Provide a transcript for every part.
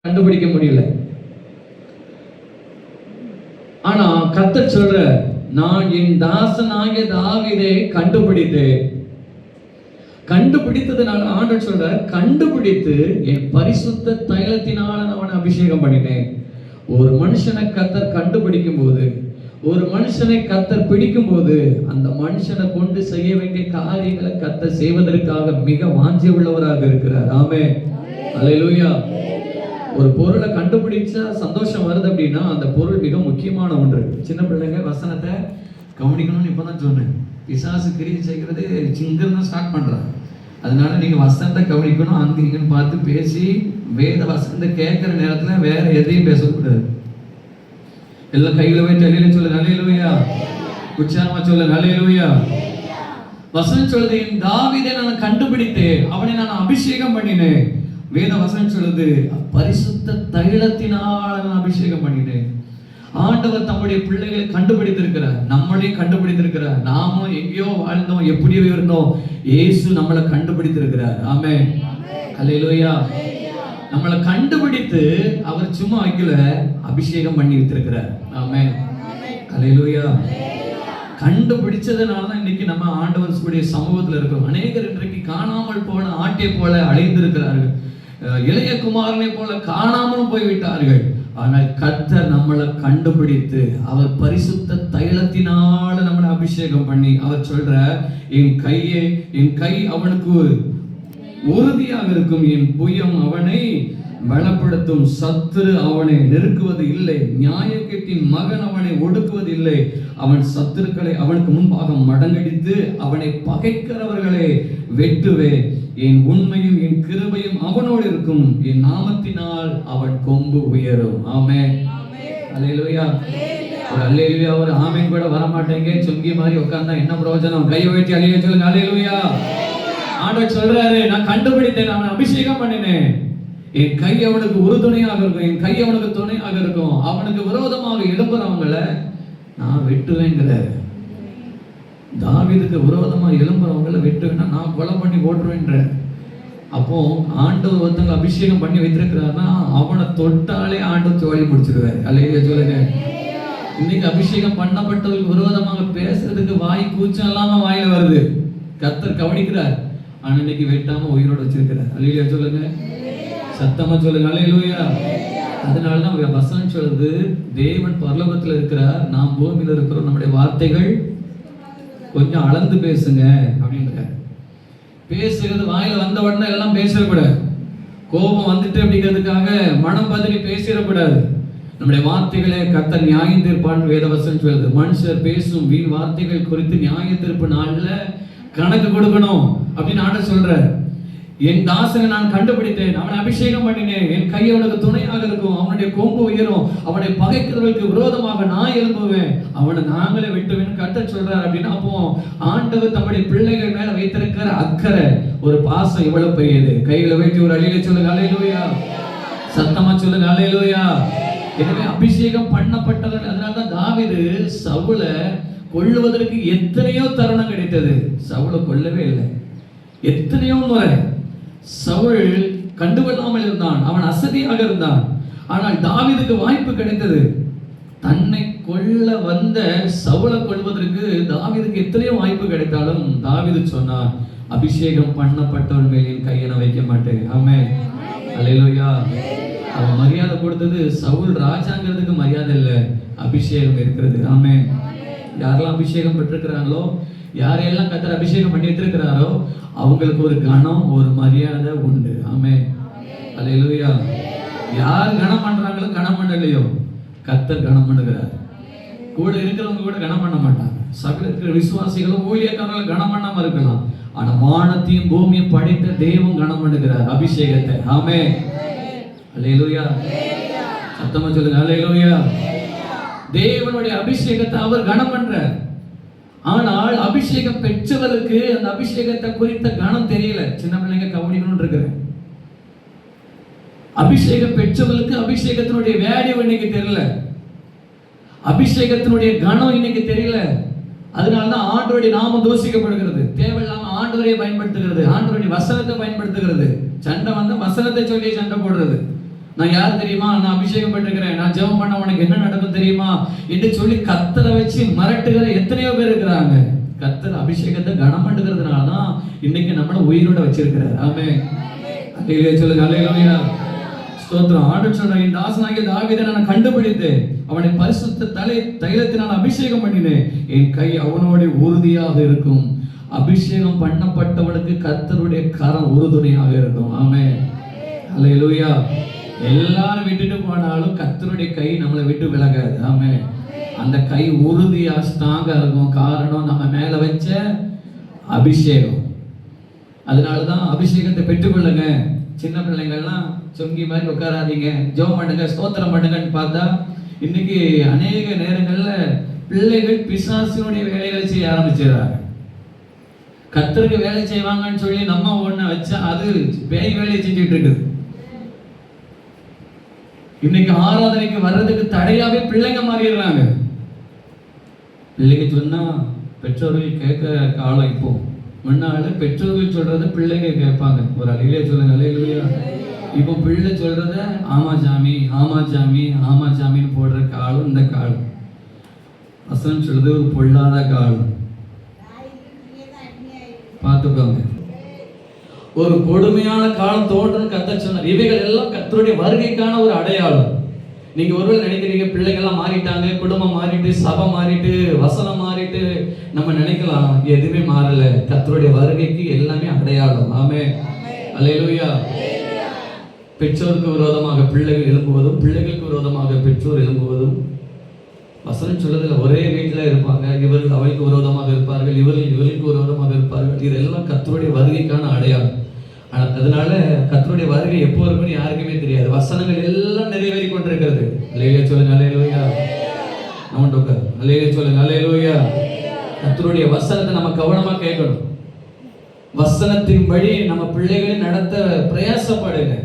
கண்டுபிடிக்க முடியல. ஆனா கர்த்தர் சொல்ற, நான் என் தாசனாகிய தாவீதை கண்டுபிடித்ததுனால ஆண்டவர் சொல்ற, கண்டுபிடித்து என் பரிசுத்த தைலத்தினால அவனை அபிஷேகம் பண்ணினேன். ஒரு மனுஷனை கர்த்தர் கண்டுபிடிக்கும் போது, ஒரு மனுஷனை கர்த்தர் பிடிக்கும் போது, அந்த மனுஷனை கொண்டு செய்ய வேண்டிய காரியங்களை கர்த்தர் செய்வதற்காக மிக வாஞ்சி உள்ளவராக இருக்கிறார். ஆமென், அல்லேலூயா. ஒரு பொருளை கண்டுபிடிச்சா சந்தோஷம் வருது அப்படின்னா அந்த பொருள் மிக முக்கியமான ஒன்று. சின்ன பிள்ளைங்க வசனத்தை கவனிக்கணும்னு இப்பதான் சொன்னேன். பிசாசு கிரியை செய்கிறது சிங்கன்னு ஸ்டார்ட் பண்றான். அதனால நீங்க வசனத்தை கவனிக்கணும். அங்க இங்கன்னு பார்த்து பேசி வேத வசனத்தை கேட்கிற நேரத்துல வேற எதையும் பேசக்கூடாது. எல்லாம் கையில போய் தலையில சொல்லுங்க அல்லேலூயா. உற்சாகமா சொல்லுங்க அல்லேலூயா. வசனம் சொல்லுது, என் தாவீதை நான் கண்டுபிடித்தேன், அவனை நான் அபிஷேகம் பண்ணினேன். வேத வசனம் சொல்லுது, பரிசுத்த தைலத்தினால் நான் அபிஷேகம் பண்ணினேன். ஆண்டவர் தம்முடைய பிள்ளைகளை கண்டுபிடித்திருக்கிறார், நம்மளையும் கண்டுபிடித்திருக்கிறார். நாமும் எங்கேயோ வாழ்ந்தோம், எப்படியோ இருந்தோம், இயேசு நம்மளை கண்டுபிடித்திருக்கிறார். ஆமென், அல்லேலூயா. நம்மளை கண்டுபிடித்து அவர் சும்மா வைக்கல, அபிஷேகம் பண்ணி வைத்திருக்கிறார். ஆமென், அல்லேலூயா. கண்டுபிடிச்சதுனாலதான் இன்னைக்கு நம்ம ஆண்டவர் கூடிய சமூகத்தில் இருக்கிறோம். அநேகர் இன்றைக்கு காணாமல் போன ஆட்டை போல அலைந்திருக்கிறார்கள், இளைய குமாரனை போல காணாமல் போய்விட்டார்கள். ஆனால் கர்த்தர் நம்மளை கண்டுபிடித்து அவர் பரிசுத்த தைலத்தினால நம்மளை அபிஷேகம் பண்ணி அவர் சொல்ற, என் கை அவனுக்கு உறுதியாக இருக்கும், என் புயம் அவனை பலப்படுத்தும், சத்துரு அவனை நெருக்குவது இல்லை, நியாயக்கேட்டின் மகன் அவனை ஒடுக்குவது இல்லை, அவன் சத்துருக்களை அவனுக்கு முன்பாக மடங்கடித்து அவனை பகைக்கிறவர்களை வெட்டுவேன், என் உண்மையும் என் கிருபையும் அவனோடு இருக்கும், என் நாமத்தினால் அவன் கொம்பு உயரும். ஆமென், அல்லேலூயா. ஒரு அல்லேலூயா ஒரு ஆமென் கூட வர மாட்டேங்க, சொங்கி மாதிரி உட்கார்ந்தா என்ன பிரயோஜனம்? கையை வைத்து அல்லேலூயா சொல்லுங்க அல்லேலூயா. ஆண்டவர் சொல்றாரு, நான் கண்டுபிடித்தேன், அவனை அபிஷேகம் பண்ணினேன், என் கை அவனுக்கு உறுதுணையாக இருக்கும், என் கை அவனுக்கு துணையாக இருக்கும், அவனுக்கு விரோதமாக எழும்புறவங்களை நான் வெட்டுவேங்கிற. தாவீதுக்கு விரோதமா எழும்புறவங்களை வெட்டுவேன்னா நான் கொலை பண்ணி போட்டுருவேன்ற. அப்போ ஆண்டவர் ஒருத்தங்க அபிஷேகம் பண்ணி வைத்திருக்கிறாருன்னா அவனை தொட்டாலே ஆண்டவர் சோழி முடிச்சிருவாரு. அல்லேலூயா சொல்லுங்க. இன்னைக்கு அபிஷேகம் பண்ணப்பட்டவர்களுக்கு விரோதமாக பேசுறதுக்கு வாய் கூச்சம் இல்லாம வாயில வருது. கர்த்தர் கவனிக்கிறார், ஆனா இன்னைக்கு வெட்டாம உயிரோடு வச்சிருக்கிறார். அல்லேலூயா சொல்லுங்க, சத்தமா சொல்லுங்க அல்லேலூயா. அதனாலதான் வசனம் சொல்லுது, தேவன் பரலோகத்துல இருக்கிறார், நாம் பூமியில இருக்கிறோம், நம்முடைய வார்த்தைகள் கொஞ்சம் அளந்து பேசுங்க அப்படின்ற. பேசுகிறது வாயில வந்த உடனே எல்லாம் பேசிடக்கூடாது. கோபம் வந்துட்டு அப்படிங்கிறதுக்காக மனம் பதிலி பேசிடக்கூடாது. நம்முடைய வார்த்தைகளை கர்த்தர் நியாயம் தீர்ப்பான்னு வேதவசனம் சொல்லுது. மனுஷர் பேசும் வீண் வார்த்தைகள் குறித்து நியாய தீர்ப்பு நாள்ல கணக்கு கொடுக்கணும் அப்படின்னு ஆண்டவர் சொல்றார். என் தாசனை நான் கண்டுபிடித்தேன், அவனை அபிஷேகம் பண்ணினேன், என் கை அவனுக்கு துணையாக இருக்கும், அவனுடைய கொம்பு உயரும், அவனை பகைக்கிறவர்களுக்கு விரோதமாக நான் எழும்புவேன், அவனை நாங்களே வெட்டுவேன் கர்த்தர் சொல்றார். அப்படின்னா அப்போ ஆண்டவர் தம்முடைய பிள்ளைகள் மேல வைத்திருக்கிற அக்கறை, ஒரு பாசம் எவ்வளவு பெரியது. கையில வைத்து ஒரு அல்லேலூயா சொல்லுங்க அல்லேலூயா. சத்தமா சொல்லுங்க அல்லேலூயா. எனவே அபிஷேகம் பண்ணப்பட்டவர்கள். அதனால்தான் தாவீது சவுலை கொல்லுவதற்கு எத்தனையோ தருணம் கிடைத்தது, சவுலை கொல்லவே இல்லை. எத்தனையோ முறை சவுல் கண்டுகொள்ளாமல் இருந்தான், அவன் அசதியாக இருந்தான். ஆனால் தாவீதுக்கு வாய்ப்பு கிடைத்தது. தன்னை கொல்ல வந்த சவுலை கொல்வதற்கு தாவீதுக்கு எத்தனையோ வாய்ப்பு கிடைத்தாலும் தாவீது சொன்னான், அபிஷேகம் பண்ணப்பட்டவன் மேல் என் கையை நான் வைக்க மாட்டேன். ஆமென், அல்லேலூயா. அவன் மரியாதை கொடுத்தது சவுல் ராஜாங்கிறதுக்கு மரியாதை இல்லை, அபிஷேகம் இருக்கிறது. ஆமென். யாரெல்லாம் அபிஷேகம் பெற்றிருக்கிறாங்களோ, யாரையெல்லாம் கர்த்தர் அபிஷேகம் பண்ணி வைத்திருக்கிறாரோ அவங்களுக்கு ஒரு கணம், ஒரு மரியாதை உண்டு. ஆமென், அல்லேலூயா. யார் கணம் பண்றாங்களோ கணம் பண்ணலையோ கர்த்தர் கணம் பண்ணுகிறார். கூட இருக்கிறவங்க கூட கணம் பண்ண மாட்டாங்க. சகல இருக்கிற விசுவாசிகளும் ஊழியக்காரர்கள் கணம் பண்ணாம இருக்கலாம், ஆனா வானத்தையும் பூமியும் படைத்த தெய்வம் கணம் பண்ணுகிறார் அபிஷேகத்தை. ஆமென், அல்லேலூயா. சத்தமா சொல்லுங்க அல்லேலூயா. தேவனுடைய அபிஷேகத்தை அவர் கணம் பண்றார். ஆனால் அபிஷேகம் பெற்றவர்களுக்கு அந்த அபிஷேகத்தை குறித்த கணம் தெரியல. சின்ன பிள்ளைங்க கவனிக்கணும்னு இருக்கிறேன். அபிஷேகம் பெற்றவர்களுக்கு அபிஷேகத்தினுடைய வேல்யூ இன்னைக்கு தெரியல, அபிஷேகத்தினுடைய கணம் இன்னைக்கு தெரியல. அதனாலதான் ஆண்டவருடைய நாமம் தூசிக்கப்படுகிறது, தேவையில்லாம ஆண்டவரை பயன்படுத்துகிறது, ஆண்டவருடைய வசனத்தை பயன்படுத்துகிறது. சண்டை வந்த வசனத்தை சொல்லி சண்டை போடுறது, நான் யார் தெரியுமா, நான் அபிஷேகம் பண்ணிருக்கிறேன், நான் ஜெபம் பண்ண உனக்கு என்ன நடக்கும் தெரியுமா என்று சொல்லி கர்த்தரை வச்சு மிரட்டுகிற எத்தனையோ பேர் இருக்கிறாங்க. கர்த்தர் அபிஷேகத்தை கனம் பண்ணுகிறதுனாலதான் இன்னைக்கு நம்மள உயிரோட வச்சிருக்கிறார். ஆமென். அல்லேலூயா சொல்லுங்க. அல்லேலூயா ஸ்தோத்திரம். ஆண்டவர் சொல்றார், இந்த தாசனாகிய தாவீதை நான் கண்டுபிடித்தேன், அவனை பரிசுத்த தைலத்தினால் அபிஷேகம் பண்ணினேன், என் கை அவனோட உறுதியாக இருக்கும். அபிஷேகம் பண்ணப்பட்டவனுக்கு கர்த்தருடைய கரம் உறுதுணையாக இருக்கும். ஆமென். அல்லேலூயா. எல்லாரும் விட்டுட்டு போனாலும் கர்த்தருடைய கை நம்மளை விட்டு விலகாது. ஆமென். அந்த கை உறுதியா ஸ்ட்ராங்கா இருக்கும். காரணம் நம்ம மேல வச்ச அபிஷேகம். அதனாலதான் அபிஷேகத்தை பெற்றுக்கொள்ளுங்க. சின்ன பிள்ளைங்கள்லாம் சொங்கி மாதிரி உட்காராதீங்க, ஜெபம் பண்ணுங்க, ஸ்தோத்திரம் பண்ணுங்கன்னு பார்த்தா இன்னைக்கு அநேக நேரங்கள்ல பிள்ளைகள் பிசாசினுடைய வேலைகளை செய்ய ஆரம்பிச்சிடறாங்க. கர்த்தருக்கு வேலை செய்வாங்கன்னு சொல்லி நம்ம ஒண்ணு வச்சா அது பேய் வேலையை செஞ்சுட்டு இருக்குது. இன்னைக்கு ஆராதனைக்கு வர்றதுக்கு தடையாவே பிள்ளைங்க மாறிடுறாங்க. பிள்ளைங்க சொன்னா பெற்றோர்கள் கேட்க காலம் இப்போ. முன்னால பெற்றோர்கள் சொல்றத பிள்ளைங்க கேட்பாங்க. ஒரு அலையிலே சொல்லுங்க. அல்லேலூயா. இப்போ பிள்ளை சொல்றத ஆமா சாமி ஆமா சாமி ஆமா சாமின்னு போடுற காலம் இந்த காலம். வசனம் சொல்றது ஒரு பொல்லாத காலம். பார்த்துக்கோங்க. ஒரு கொடுமையான காலம் தோன்றும் கர்த்தர் சொன்னார். இவைகள் எல்லாம் கர்த்தருடைய வருகைக்கான ஒரு அடையாளம். நீங்க ஒருவேளை நினைக்கிறீங்க பிள்ளைகள்லாம் மாறிட்டாங்க, குடும்பம் மாறிட்டு, சபை மாறிட்டு, வசனம் மாறிட்டு, நம்ம நினைக்கலாம். எதுவுமே மாறல. கர்த்தருடைய வருகைக்கு எல்லாமே அடையாளம். ஆமென். அல்லேலூயா. பெற்றோருக்கு விரோதமாக பிள்ளைகள் எழும்புவதும், பிள்ளைகளுக்கு விரோதமாக பெற்றோர் எழும்புவதும். வசனம் சொல்றதுல ஒரே வீட்டுல இருப்பாங்க. இவர்கள் அவளுக்கு விரோதமாக இருப்பார்கள், இவர்கள் இவர்களுக்கு விரோதமாக இருப்பார்கள். இதெல்லாம் கர்த்தருடைய வருகைக்கான அடையாளம். அதனால கர்த்தருடைய வருகை எப்போ இருக்குன்னு யாருக்குமே தெரியாது. வசனங்கள் எல்லாம் நிறைவேறி கொண்டிருக்கிறது. அல்லேலூயா சொல்லுங்க. அல்லேலூயா. நம்ம அல்லேலூயா சொல்லுங்க. அல்லேலூயா. கர்த்தருடைய வசனத்தை நம்ம கவனமா கேட்கணும். வசனத்தின்படி நம்ம பிள்ளைகளை நடத்த பிரயாசப்படுங்க.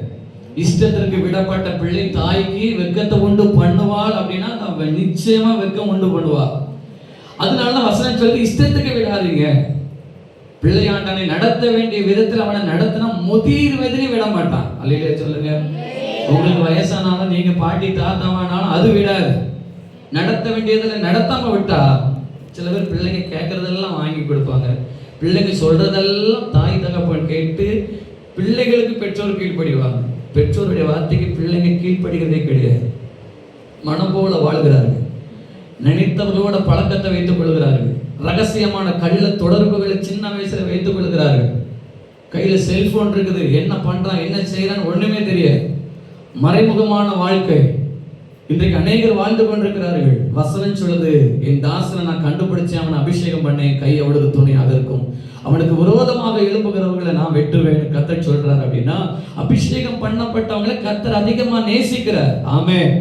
இஷ்டத்திற்கு விடப்பட்ட பிள்ளை தாய்க்கு வெட்கத்தை உண்டு பண்ணுவாள் அப்படின்னா நிச்சயமா வெட்கம் உண்டு பண்ணுவாள். அதனாலதான் வசனம் சொல்லி இஷ்டத்துக்கு விடாதீங்க. பிள்ளையாண்டனை நடத்த வேண்டிய விதத்தில் அவனை நடத்தினா முதிர் வயதிலே விட மாட்டான். அல்லேலூயா சொல்லுங்க. உங்களுக்கு வயசானாலும் நீங்க பாட்டி தாத்தாவானாலும் அது விடாது. நடத்த வேண்டியதுல நடத்தாம விட்டா சில பேர் பிள்ளைங்க கேட்கறதெல்லாம் வாங்கி கொடுப்பாங்க. பிள்ளைங்க சொல்றதெல்லாம் தாய் தகப்பன் கேட்டு பிள்ளைகளுக்கு பெற்றோர் கீழ்ப்படிவாங்க. பெற்றோருடைய வார்த்தைக்கு பிள்ளைங்க கீழ்ப்படுகிறதே கிடையாது. மனம் போல வாழ்கிறார்கள். நினைத்தவர்களோட பழக்கத்தை வைத்துக் கொள்கிறார்கள். ரகசியமான கள்ள தொடர்புகளை சின்ன வயசுல வைத்துக் கொள்கிறார்கள். கையில செல்போன் இருக்குது, என்ன பண்றான் என்ன செய்யறான்னு ஒண்ணுமே தெரியாது. மறைமுகமான வாழ்க்கை இன்றைக்கு அநேகர் வாழ்ந்து கொண்டிருக்கிறார்கள். வசனம் சொல்லுது, என் தாசனை நான் கண்டுபிடிச்சேன், அவனை அபிஷேகம் பண்ணேன், கை அவளுக்கு துணையாக இருக்கும், அவனுக்கு விரோதமாக எழும்புகிறவர்களை நான் வெட்டுவேன் கர்த்தர் சொல்றார். அப்படின்னா அபிஷேகம் பண்ணப்பட்டவங்களை கர்த்தர் அதிகமா நேசிக்கிறார். ஆமென்.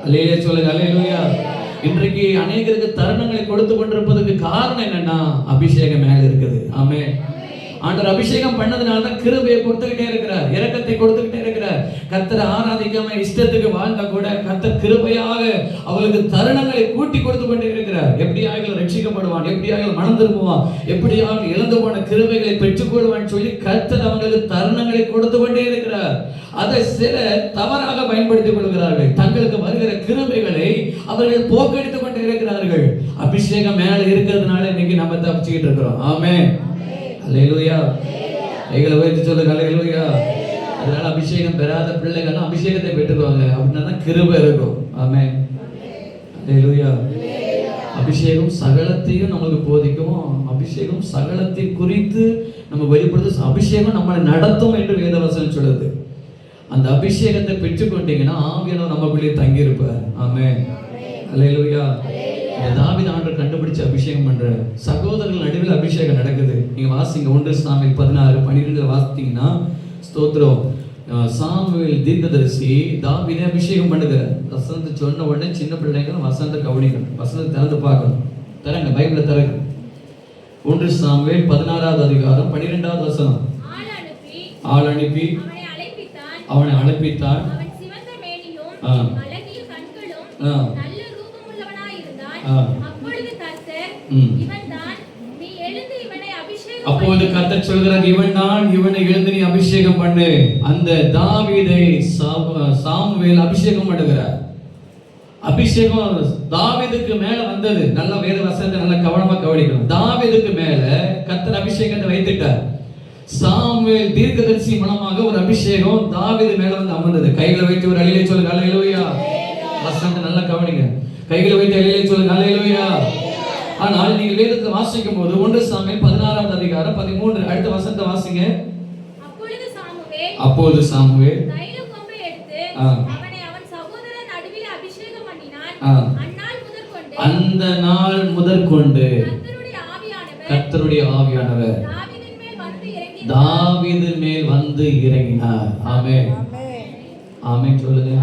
அல்லேலூயா சொல்லுங்க. அல்லேலூயா. இன்றைக்கு அநேகருக்கு தருணங்களை கொடுத்து கொண்டிருப்பதற்கு காரணம் என்னன்னா அபிஷேகம் மேல இருக்குது. ஆமென். ஆண்டவர் அபிஷேகம் பண்ணதுனாலதான் கிருபையை கொடுத்துக்கிட்டே இருக்கிறார், இரக்கத்தை கொடுத்துக்கிட்டே இருக்கிறார். கர்த்தரை ஆராதிக்காம இஷ்டத்துக்கு வாழ்ந்தா கூட கர்த்தர் கிருபையாக அவளுக்கு தருணங்களை கூட்டி கொடுத்து கொண்டே இருக்கிறார். எப்படியாக ரட்சிக்கப்படுவான், எப்படியாக மனம் திரும்புவான், எப்படியாக இழந்து போன கிருபைகளை பெற்றுக்கொள்வான் சொல்லி கர்த்தர் அவங்களுக்கு தருணங்களை கொடுத்து கொண்டே இருக்கிறார். அதை சில தவறாக பயன்படுத்திக் கொள்கிறார்கள். தங்களுக்கு வருகிற கிருபைகளை அவர்கள் போக்கடித்துக் கொண்டே இருக்கிறார்கள். அபிஷேகம் மேல இருக்கிறதுனால இன்னைக்கு நம்ம தப்பிச்சுக்கிட்டு இருக்கிறோம். ஆமென். அல்லேலூயா. கைகளை உயர்த்தி சொல்லுங்க. அல்லேலூயா. அதனால அபிஷேகம் பெறாத பிள்ளைகள் அபிஷேகத்தை பெற்றுக்குவாங்க. அப்படின்னா தான் கிருபை இருக்கும். ஆமென். அல்லேலூயா. அபிஷேகம் சகலத்தையும் நமக்கு போதிக்கும். அபிஷேகம் சகலத்தை குறித்து நம்ம வெளிப்படுத்து. அபிஷேகம் நம்மளை நடத்தும் என்று வேதவசனம் சொல்லுது. அந்த அபிஷேகத்தை பெற்றுக்கொண்டீங்கன்னா ஆவியானவர் நமக்குள்ளே தங்கி இருப்பார். ஆமென். அல்லேலூயா. தாவீது ஆண்டவர் கண்டுபிடிச்சு அபிஷேகம் பண்ற சகோதரர்கள் நடுவில் அபிஷேகம் நடக்குது. நீங்க வாசிங்க 1 சாமுவேல் 16:12 வாசித்தீங்கன்னா ஸ்தோத்திரம். சாமுவேல் தீர்க்கதரிசி தாவீதை அபிஷேகம் பண்ணுகிறார். வசனத்தை சொன்ன உடனே சின்ன பிள்ளைங்க வசனத்தை கவனிக்கணும், வசனத்தை திறந்து பார்க்கணும். தரங்க, பைபிளை தரங்க. 1 சாமுவேல் 16வது அதிகாரம் 12வது வசனம். ஆள் அனுப்பி அவனை அழைப்பித்தான். அப்பொழுது கர்த்தர் கர்த்தர் சொல்கிறார், இவன் தான், இவனை எழுந்து நீ அபிஷேகம் பண்ணு. அந்த தாவீதை சாமுவேல் அபிஷேகம் பண்ணுகிறார். அபிஷேகம் தாவீதுக்கு மேல வந்தது. நல்ல வேத வசனத்தை நல்ல கவனமா கவனிக்கணும். தாவீதுக்கு மேல கர்த்தர் அபிஷேகத்தை வைத்துட்டார். சாமுவேல் தீர்க்கதரிசி மூலமாக ஒரு அபிஷேகம் தாவீது மேல வந்து அமர்ந்தது. கைகளை வைத்து ஒரு அல்லேலூயா சொல்லுங்க. அல்லேலூயா. வசனத்தை நல்லா கவனிங்க. கைகளை வைத்து அல்லேலூயா சொல்லுங்க. அல்லேலூயா. ஆனால் நீங்க வேதத்தை வாசிக்கும் போது 1 சாமுவேல் 16வது அதிகாரம் 13 அடுத்த வசனத்தை வாசிங்க. அப்பொழுது சாமுவேல் தைல கொம்பை எடுத்து அவனை அவன் சகோதரன் நடுவில் அபிஷேகம் பண்ணினான். அந்த நாள் முதற்கொண்டு கர்த்தருடைய ஆவியானவர் தாவீதின் மேல் வந்து இறங்கினார். ஆமென். ஆமென் சொல்லுங்க.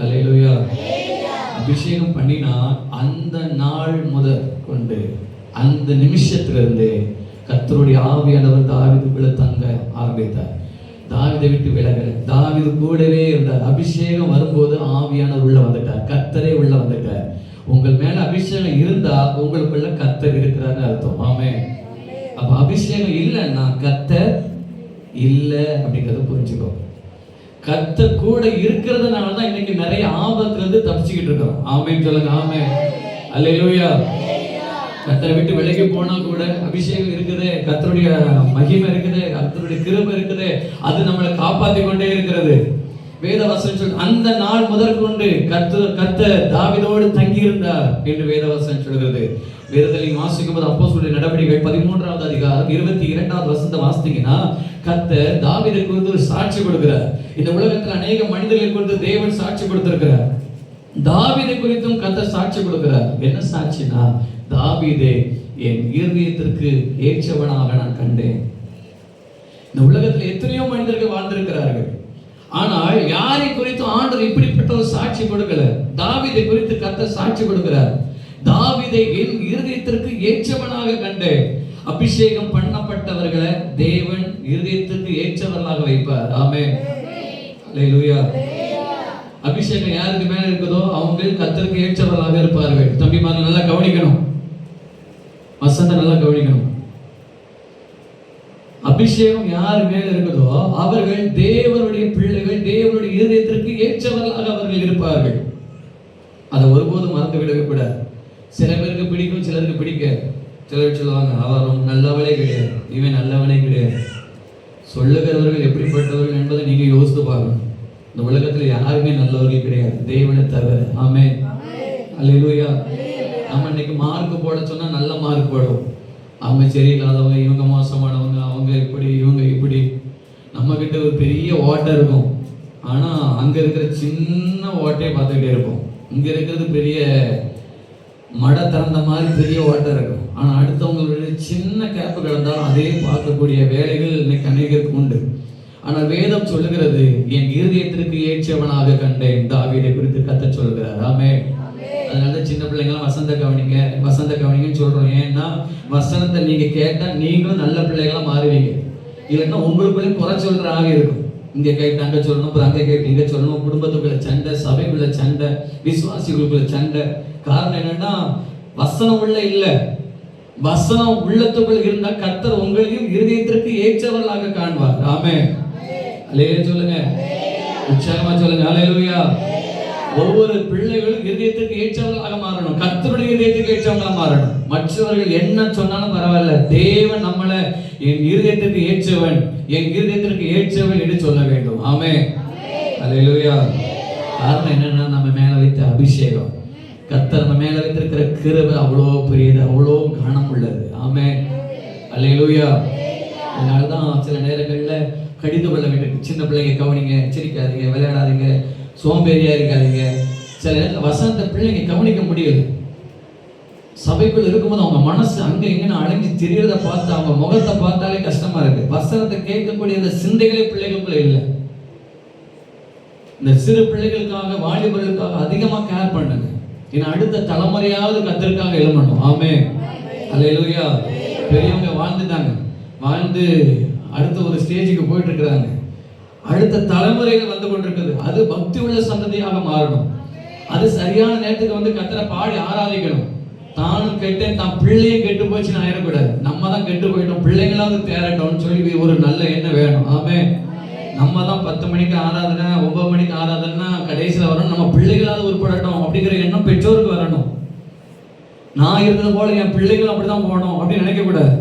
அல்லேலூயா. அபிஷேகம் பண்ணினா அந்த நாள் முதல் கொண்டு அந்த நிமிஷத்திலிருந்து கர்த்தருடைய ஆவியானவர் தாவீதுக்குள்ள தங்க ஆரம்பித்தார். தாவீதை விட்டு விலகல. தாவீது கூடவே இருந்தார். அபிஷேகம் வரும்போது ஆவியானவர் உள்ள வந்துட்டார். கர்த்தரே உள்ள வந்துட்டார். உங்கள் மேல அபிஷேகம் இருந்தா உங்களுக்குள்ள கர்த்தர் இருக்கிறார்னு அர்த்தம். ஆமென். அப்ப அபிஷேகம் இல்லைன்னா கர்த்தர் இல்ல அப்படிங்கறத புரிஞ்சுக்கோ. கர்த்தர் கூட இருக்கிறதுனால தான் இன்னைக்கு நிறைய ஆபத்துல இருந்து தப்பிச்சுக்கிட்டு இருக்கோம். ஆமென் சொல்லுங்க. ஆமென். அல்லேலூயா. கர்த்தரை விட்டு விலகி போனா கூட அபிஷேகம் இருக்குது, கர்த்தருடைய மகிமை இருக்குது, கர்த்தருடைய கிருபை இருக்குது, அது நம்மளை காப்பாத்தி கொண்டே இருக்கிறது. வேத வசனம் சொல் அந்த நாள் முதற்கொண்டு கர்த்தர் தாவீதோடு தங்கி இருந்தார் என்று வேத வசனம் சொல்கிறது. வேதத்தில் வாசிக்கும் போது அப்போஸ்தலருடைய நடவடிக்கைகள் 13வது அதிகாரம் 22வது வசனத்தை வாசித்தீங்கன்னா கர்த்தர் தாவீதை குறித்து ஒரு சாட்சி கொடுக்கிறார். இந்த உலகத்தில் அநேக மனிதர்களை குறித்து தேவன் சாட்சி கொடுத்திருக்கிறார். தாவீதை குறித்தும் கர்த்தர் சாட்சி கொடுக்கிறார். என்ன சாட்சினா, தாவீதே என் இருதயத்திற்கு ஏற்றவனாக நான் கண்டேன். இந்த உலகத்தில் எத்தனையோ மனிதர்கள் வாழ்ந்திருக்கிறார்கள். ஆனால் யாரை குறித்தும் ஆண்டவர் இப்படிப்பட்ட ஒரு சாட்சி கொடுக்கல. தாவீதை குறித்து கர்த்தர் சாட்சி கொடுக்கிறார். தாவீதை என் இருதயத்திற்கு ஏற்றவனாக கண்டேன். அபிஷேகம் பண்ணப்பட்டவர்களை தேவன் இருதயத்திற்கு ஏற்றவர்களாக வைப்பார். ஆமென். அல்லேலூயா. அபிஷேகம் யாருக்கு மேல இருக்குதோ அவங்க கர்த்தருக்கு ஏற்றவர்களாக இருப்பார்கள். தம்பிமார்கள் நல்லா கவனிக்கணும். வசனத்தை நல்லா கவனிக்கணும். அபிஷேகம் யார் மேல இருக்குதோ அவர்கள் தேவனுடைய பிள்ளைகள், தேவனுடைய இருதயத்திற்கு ஏற்றவர்களாக அவர்கள் இருப்பார்கள். அதை ஒருபோதும் மறந்து விடவே கூடாது. சில பேருக்கு பிடிக்கும், சிலருக்கு பிடிக்க. சிலர் சொல்லுவாங்க அவரும் நல்லவனே கிடையாது, இவன் நல்லவனே கிடையாது. சொல்லுகிறவர்கள் எப்படிப்பட்டவர்கள் என்பதை நீங்க யோசித்து பாருங்க. இந்த உலகத்துல யாருமே நல்லவர்கள் கிடையாது தேவனை தவிர. ஆமென். அல்லேலூயா. நம்ம இன்னைக்கு மார்க் போட சொன்னா நல்ல மார்க் போடும். அவங்க சரியில்லாதவங்க, இவங்க மோசமானவங்க, அவங்க இப்படி இவங்க இப்படி. நம்ம கிட்ட ஒரு பெரிய ஓட்டை இருக்கும், ஆனா அங்க இருக்கிற சின்ன ஓட்டையை பார்த்துக்கிட்டே இருப்போம். இங்க இருக்கிறது பெரிய மடை திறந்த மாதிரி பெரிய ஓட்டை இருக்கும், ஆனா அடுத்தவங்களுடைய சின்ன கேப்பு கிடந்தாலும் அதே பார்க்கக்கூடிய வேலைகள் இன்னைக்கு அநேகருக்கு உண்டு. ஆனால் வேதம் சொல்லுகிறது என் இருதயத்திற்கு ஏற்றவனாக கண்டேன். தாவீதை குறித்து கர்த்தர் சொல்கிறார். ஆமென். அதனால சின்ன பிள்ளைங்களாம் வசந்த கவனிங்கன்னு சொல்றோம். ஏன்னா வசனத்தை நீங்க கேட்டா நீங்களும் நல்ல பிள்ளைகளா மாறுவீங்க. இல்லைன்னா உங்களுக்குள்ளே குறை சொல்ற ஆக இருக்கும். இங்க கேட்டு அங்க சொல்லணும், அப்புறம் அங்க கேட்டு இங்க சொல்லணும். குடும்பத்துக்குள்ள சண்டை, சபைக்குள்ள சண்டை, விசுவாசிகளுக்குள்ள சண்டை. காரணம் என்னன்னா வசனம் உள்ள இல்ல. வசனம் உள்ளத்துக்குள்ள இருந்தா கர்த்தர் உங்களையும் இருதயத்திற்கு ஏற்றவர்களாக காண்பார். ஆமென். அல்லேலூயா சொல்லுங்க. உற்சாகமா சொல்லுங்க. அல்லேலூயா. ஒவ்வொரு பிள்ளைகளும் இருதயத்துக்கு ஏற்றவர்களாக மாறணும். கர்த்தருடைய இருதயத்துக்கு ஏற்றவர்களாக மாறணும். மற்றவர்கள் என்ன சொன்னாலும் பரவாயில்ல, தேவன் நம்மளை என் இருதயத்திற்கு ஏற்றவன், என் இருதயத்திற்கு ஏற்றவன் என்று சொல்ல வேண்டும். ஆமென். அல்லேலூயா. காரணம் என்னன்னா நம்ம மேல வைத்த அபிஷேகம், கர்த்தர் நம்ம மேல வைத்திருக்கிற கிருபை அவ்வளோ பெரியது, அவ்வளோ கனம் உள்ளது. ஆமென். அல்லேலூயா. அதனாலதான் சில நேரங்கள்ல கடிந்து கொள்ள வேண்டும். சின்ன பிள்ளைங்க கவனிங்க, சிரிக்காதீங்க, விளையாடாதீங்க, சோம்பேறியா இருக்காதீங்க. சில நேரத்தில் வசனத்தை பிள்ளைங்க கவனிக்க முடியல. சபைக்குள்ள இருக்கும்போது அவங்க மனசு அங்க எங்கன்னு அலைஞ்சு தெரியறத பார்த்து அவங்க முகத்தை பார்த்தாலே கஷ்டமா இருக்கு. வசனத்தை கேட்கக்கூடிய அந்த சிந்தைகளே பிள்ளைகளுக்குள்ள இல்லை. இந்த சிறு பிள்ளைகளுக்காக, வாலிபர்களுக்காக அதிகமா கேர் பண்ணுங்க. ஏன்னா அடுத்த தலைமுறையாவது கர்த்தருக்காக எழுமணும். ஆமென். அல்லேலூயா. பெரியவங்க வாழ்ந்துட்டாங்க, வாழ்ந்து அடுத்த ஒரு ஸ்டேஜுக்கு போயிட்டு இருக்கிறாங்க. அடுத்த தலைமுறைகள் வந்து கொண்டிருக்குது. அது பக்தி உள்ள சந்ததியாக மாறணும். அது சரியான நேரத்துக்கு வந்து கர்த்தரை பாடி ஆராதிக்கணும். தானும் கெட்டேன், தான் பிள்ளையும் கெட்டு போச்சுன்னு ஆயிடக்கூடாது. நம்ம தான் கெட்டு போயிட்டோம், பிள்ளைங்களாவது தேரட்டோம்னு சொல்லி ஒரு நல்ல எண்ணம் வேணும். ஆமென். நம்ம தான் 10 மணிக்கு ஆராதனை, 9 மணிக்கு ஆராதனைனா கடைசியில் வரணும், நம்ம பிள்ளைகளாவது உருப்படட்டும் அப்படிங்கிற எண்ணம் பெற்றோருக்கு வரணும். நான் இருந்தது போல என் பிள்ளைகள் அப்படிதான் போகணும் அப்படின்னு நினைக்க கூடாது.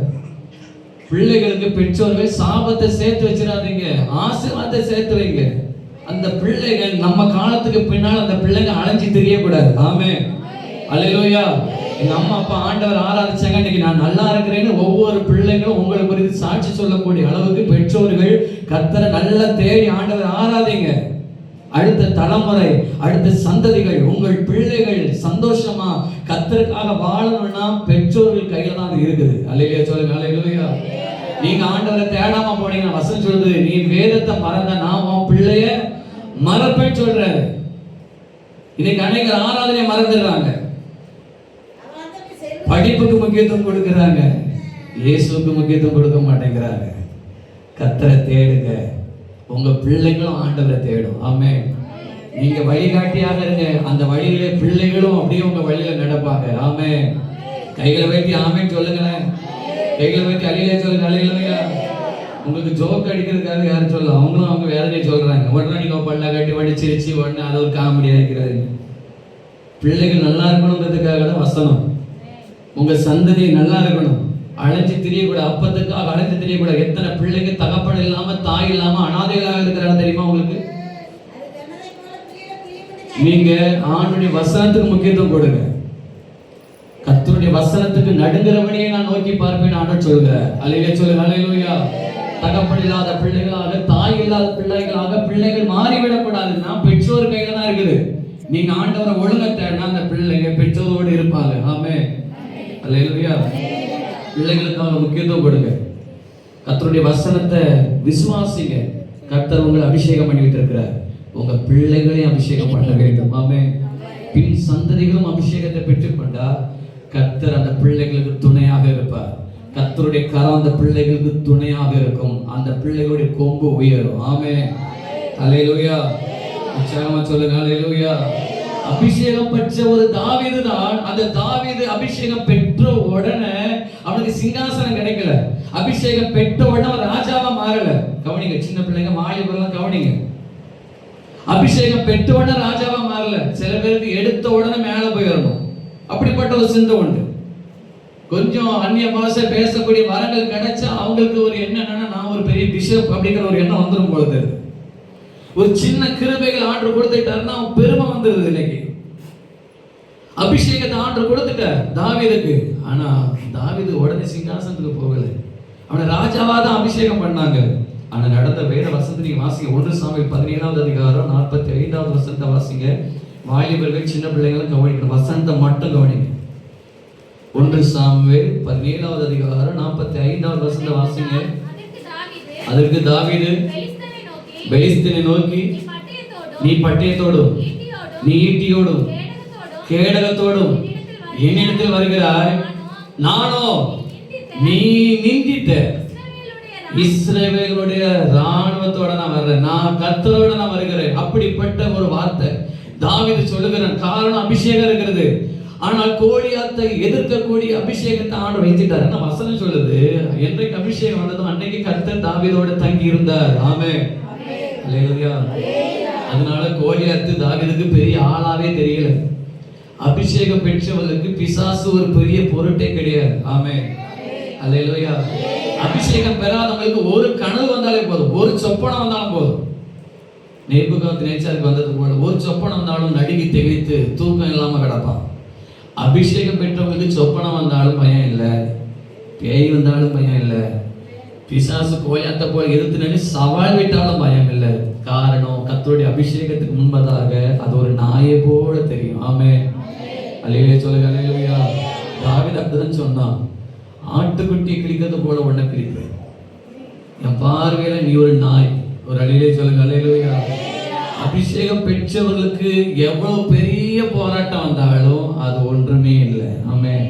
பிள்ளைகளுக்கு பெற்றோர்கள் சாபத்தை சேர்த்து வச்சிடாதீங்க, ஆசீர்வாதத்தை சேர்த்து வைங்க. அந்த பிள்ளைகள் நம்ம காலத்துக்கு பின்னால் அந்த பிள்ளைங்க அலைஞ்சு தெரியக்கூடாது. ஆமென். அல்லேலூயா. எங்க அம்மா அப்பா ஆண்டவர் ஆராதிச்சாங்க, இன்னைக்கு நான் நல்லா இருக்கிறேன்னு ஒவ்வொரு பிள்ளைங்களும் உங்களை குறித்து சாட்சி சொல்லக்கூடிய அளவுக்கு பெற்றோர்கள் கர்த்தரை நல்லா தேடி ஆண்டவர் ஆராதிங்க. அடுத்த தலைமுறை, அடுத்த சந்ததிகள், உங்கள் பிள்ளைகள் சந்தோஷமா கர்த்தருக்காக வாழணும்னா பெற்றோர்கள் கையில தான் அது இருக்குது. அல்லேலூயா சொல்லுங்க. அல்லேலூயா. நீங்க ஆண்டவரை தேடாம போனீங்கன்னா வசனம் சொல்றது, நீ வேதத்தை மறந்த நான் உன் பிள்ளைய மறப்பேன்னு சொல்றாரு. இன்னைக்கு அநேகர் ஆராதனை மறந்துடுறாங்க, படிப்புக்கு முக்கியத்துவம் கொடுக்கிறாங்க, இயேசுவுக்கு முக்கியத்துவம் கொடுக்க மாட்டேங்கிறாங்க. கர்த்தரை தேடுங்க, உங்க பிள்ளைகளும் ஆண்டவரை தேடும். ஆமென். நீங்க வழிகாட்டியாக இருங்க, அந்த வழியில பிள்ளைகளும் அப்படியே உங்க வழியில நடப்பாங்க. ஆமென். கைகளை வைத்து ஆமென் சொல்லுங்களேன். கைகளை வைத்து அழியிலே சொல்லுங்க. அல்லேலூயா. உங்களுக்கு ஜோக் அடிக்கிறதுக்காக யாரும் சொல்ல, அவங்களும் அவங்க வேதனையை சொல்றாங்க. உடனே நீங்க பல்ல கட்டி வடிச்சிருச்சு உடனே அதை ஒரு காமெடியா இருக்கிறது. பிள்ளைகள் நல்லா இருக்கணுங்கிறதுக்காக தான் வசனம். உங்க சந்ததி நல்லா இருக்கணும், அழைஞ்சு தெரியக்கூடாது, அப்பத்துக்காக அழைஞ்சு தெரியக்கூடாது. எத்தனை பிள்ளைங்க தகப்பன் இல்லாம தாய் இல்லாம அனாதைகளாக இருக்கிறாங்க தெரியுமா உங்களுக்கு? நீங்க ஆண்டுடைய வசனத்துக்கு முக்கியத்துவம் கொடுங்க. கர்த்தருடைய வசனத்துக்கு நடுங்கிறவனையே நான் நோக்கி பார்ப்பேன் ஆண்டவர் சொல்கிறார். அல்லேலூயா சொல்லுங்க. அல்லேலூயா. தகப்பன் இல்லாத பிள்ளைகளாக, தாய் இல்லாத பிள்ளைகளாக பிள்ளைகள் மாறிவிடக்கூடாதுன்னா பெற்றோர் கையில தான் இருக்குது. நீங்க ஆண்டவரை ஒழுங்க தேடினா அந்த பிள்ளைங்க பெற்றோரோடு இருப்பாங்க. ஆமென். அல்லேலூயா. பிள்ளைகளுக்காக முக்கியத்துவம் கொடுங்க. கர்த்தருடைய வசனத்தை விசுவாசிங்க. கர்த்தர் உங்களை அபிஷேகம் பண்ணி விட்டிருக்கிறார், உங்க பிள்ளைகளையும் அபிஷேகம் பண்ண வேண்டும். ஆமென். பின் சந்ததிகளும் அபிஷேகத்தை பெற்றுக்கொண்டா கர்த்தர் அந்த பிள்ளைகளுக்கு துணையாக இருப்பார். கர்த்தருடைய கரம் அந்த பிள்ளைகளுக்கு துணையாக இருக்கும். அந்த பிள்ளைகளுடைய கொம்பு உயரும். ஆமென். அல்லேலூயா. உற்சாகமா சொல்லுங்க. அல்லேலூயா. அபிஷேகம் பெற்ற ஒரு தாவீது தான். அந்த தாவீது அபிஷேகம் பெற்ற உடனே அவனுக்கு சிங்காசனம் கிடைக்கல. அபிஷேகம் பெற்ற உடனே அவன் ராஜாவா மாறல. கவனிங்க சின்ன பிள்ளைங்க, மாலிபெல்லாம் கவனிங்க. அபிஷேகம் பெற்ற உடனே ராஜாவா மாறல. சில பேருக்கு எடுத்த உடனே மேல போயிடணும், அப்படிப்பட்ட ஒரு சிந்தை உண்டு. கொஞ்சம் அந்நிய பாஷை பேசக்கூடிய வரங்கள் கிடைச்சா அவங்களுக்கு ஒரு என்னன்னா, நான் ஒரு பெரிய பிஷப் அப்படிங்கிற ஒரு எண்ணம் வந்துடும் பொழுது. ஒரு சின்ன கிருபைகள் ஆண்டு கொடுத்துட்டாருன்னா அவன் பெருமை வந்துருது. இன்னைக்கு அபிஷேகத்தை ஆண்டு கொடுத்துட்ட தாவீதுக்கு. ஆனா தாவீது உடனே சிங்காசனத்துக்கு போகல, அவனை ராஜாவா தான் அபிஷேகம் பண்ணாங்க. ஆனா நடந்த வேத வசனத்தை நீங்க வாசிங்க. 1 சாமுவேல் 17வது அதிகாரம் 45வது வசனத்தை வாசிங்க. வாலிபர்கள் சின்ன பிள்ளைங்களும் கவனிக்கணும், வசனத்தை மட்டும் கவனிங்க. 1 சாமுவேல் 17வது அதிகாரம் 45வது வசனத்தை வாசிங்க. அதற்கு தாவீது பெலிஸ்தனை நோக்கி, நீ பட்டயத்தோடும் நீ ஈட்டியோடும் கேடகத்தோடும் என்னிடத்தில் வருகிறாய், நானோ நீ நிந்தித்த இஸ்ரவேலுடைய ராணுவத்தோட நான் வர்றேன், நான் கர்த்தரோட நான் வருகிறேன். அப்படிப்பட்ட ஒரு வார்த்தை தாவீது சொல்லுகிறான். காரணம் அபிஷேகம் இருக்கிறது. ஆனால் கோலியாத்தை எதிர்க்கக்கூடிய அபிஷேகத்தை ஆண்டு வைத்துட்டாரு. நான் வசனம் சொல்லுது, என்றைக்கு அபிஷேகம் வந்ததும் அன்னைக்கு கர்த்தர் தாவீதோட தங்கி இருந்தார். ஆமென். அல்லேலூயா. அதனால கோலியாத்து தாவீதுக்கு பெரிய ஆளாவே தெரியல. அபிஷேகம் பெற்றவர்களுக்கு பிசாசு ஒரு பெரிய பொருட்டே கிடையாது. ஆமென். அல்லேலூயா. அபிஷேகம் பெறாதவங்களுக்கு ஒரு கனவு வந்தாலே போதும், ஒரு சொப்பனம் வந்தாலும் போதும். நேபுகாத்நேச்சாருக்கு வந்தது போல ஒரு சொப்பனம் வந்தாலும் நடுங்கி திகைத்து தூக்கம் இல்லாம கிடப்பான். அபிஷேகம் பெற்றவங்களுக்கு சொப்பனம் வந்தாலும் பயம் இல்லை, பேய் வந்தாலும் பயம் இல்லை, பிசாசு கோலியாத்தை போல எதிர்த்து நின்று சவால் விட்டாலும் பயம் இல்லை. காரணம் கர்த்தருடைய அபிஷேகத்துக்கு முன்பதாக அது ஒரு நாயை போல தெரியும். ஆமென். அல்லேலூயா சொல்லுங்க. அல்லேலூயா. தாவீது அப்படிதான் சொன்னான், ஆட்டுக்குட்டி கிழிக்கிறது போல உன்னை கிழிப்பேன், என் பார்வையில நீ ஒரு நாய். ஒரு அல்லேலூயா சொல்லுங்க. அல்லேலூயா. அபிஷேகம் பெற்றவர்களுக்கு எவ்வளவு பெரிய போராட்டம் வந்தாலும் அது ஒன்றுமே இல்லை. ஆமென்.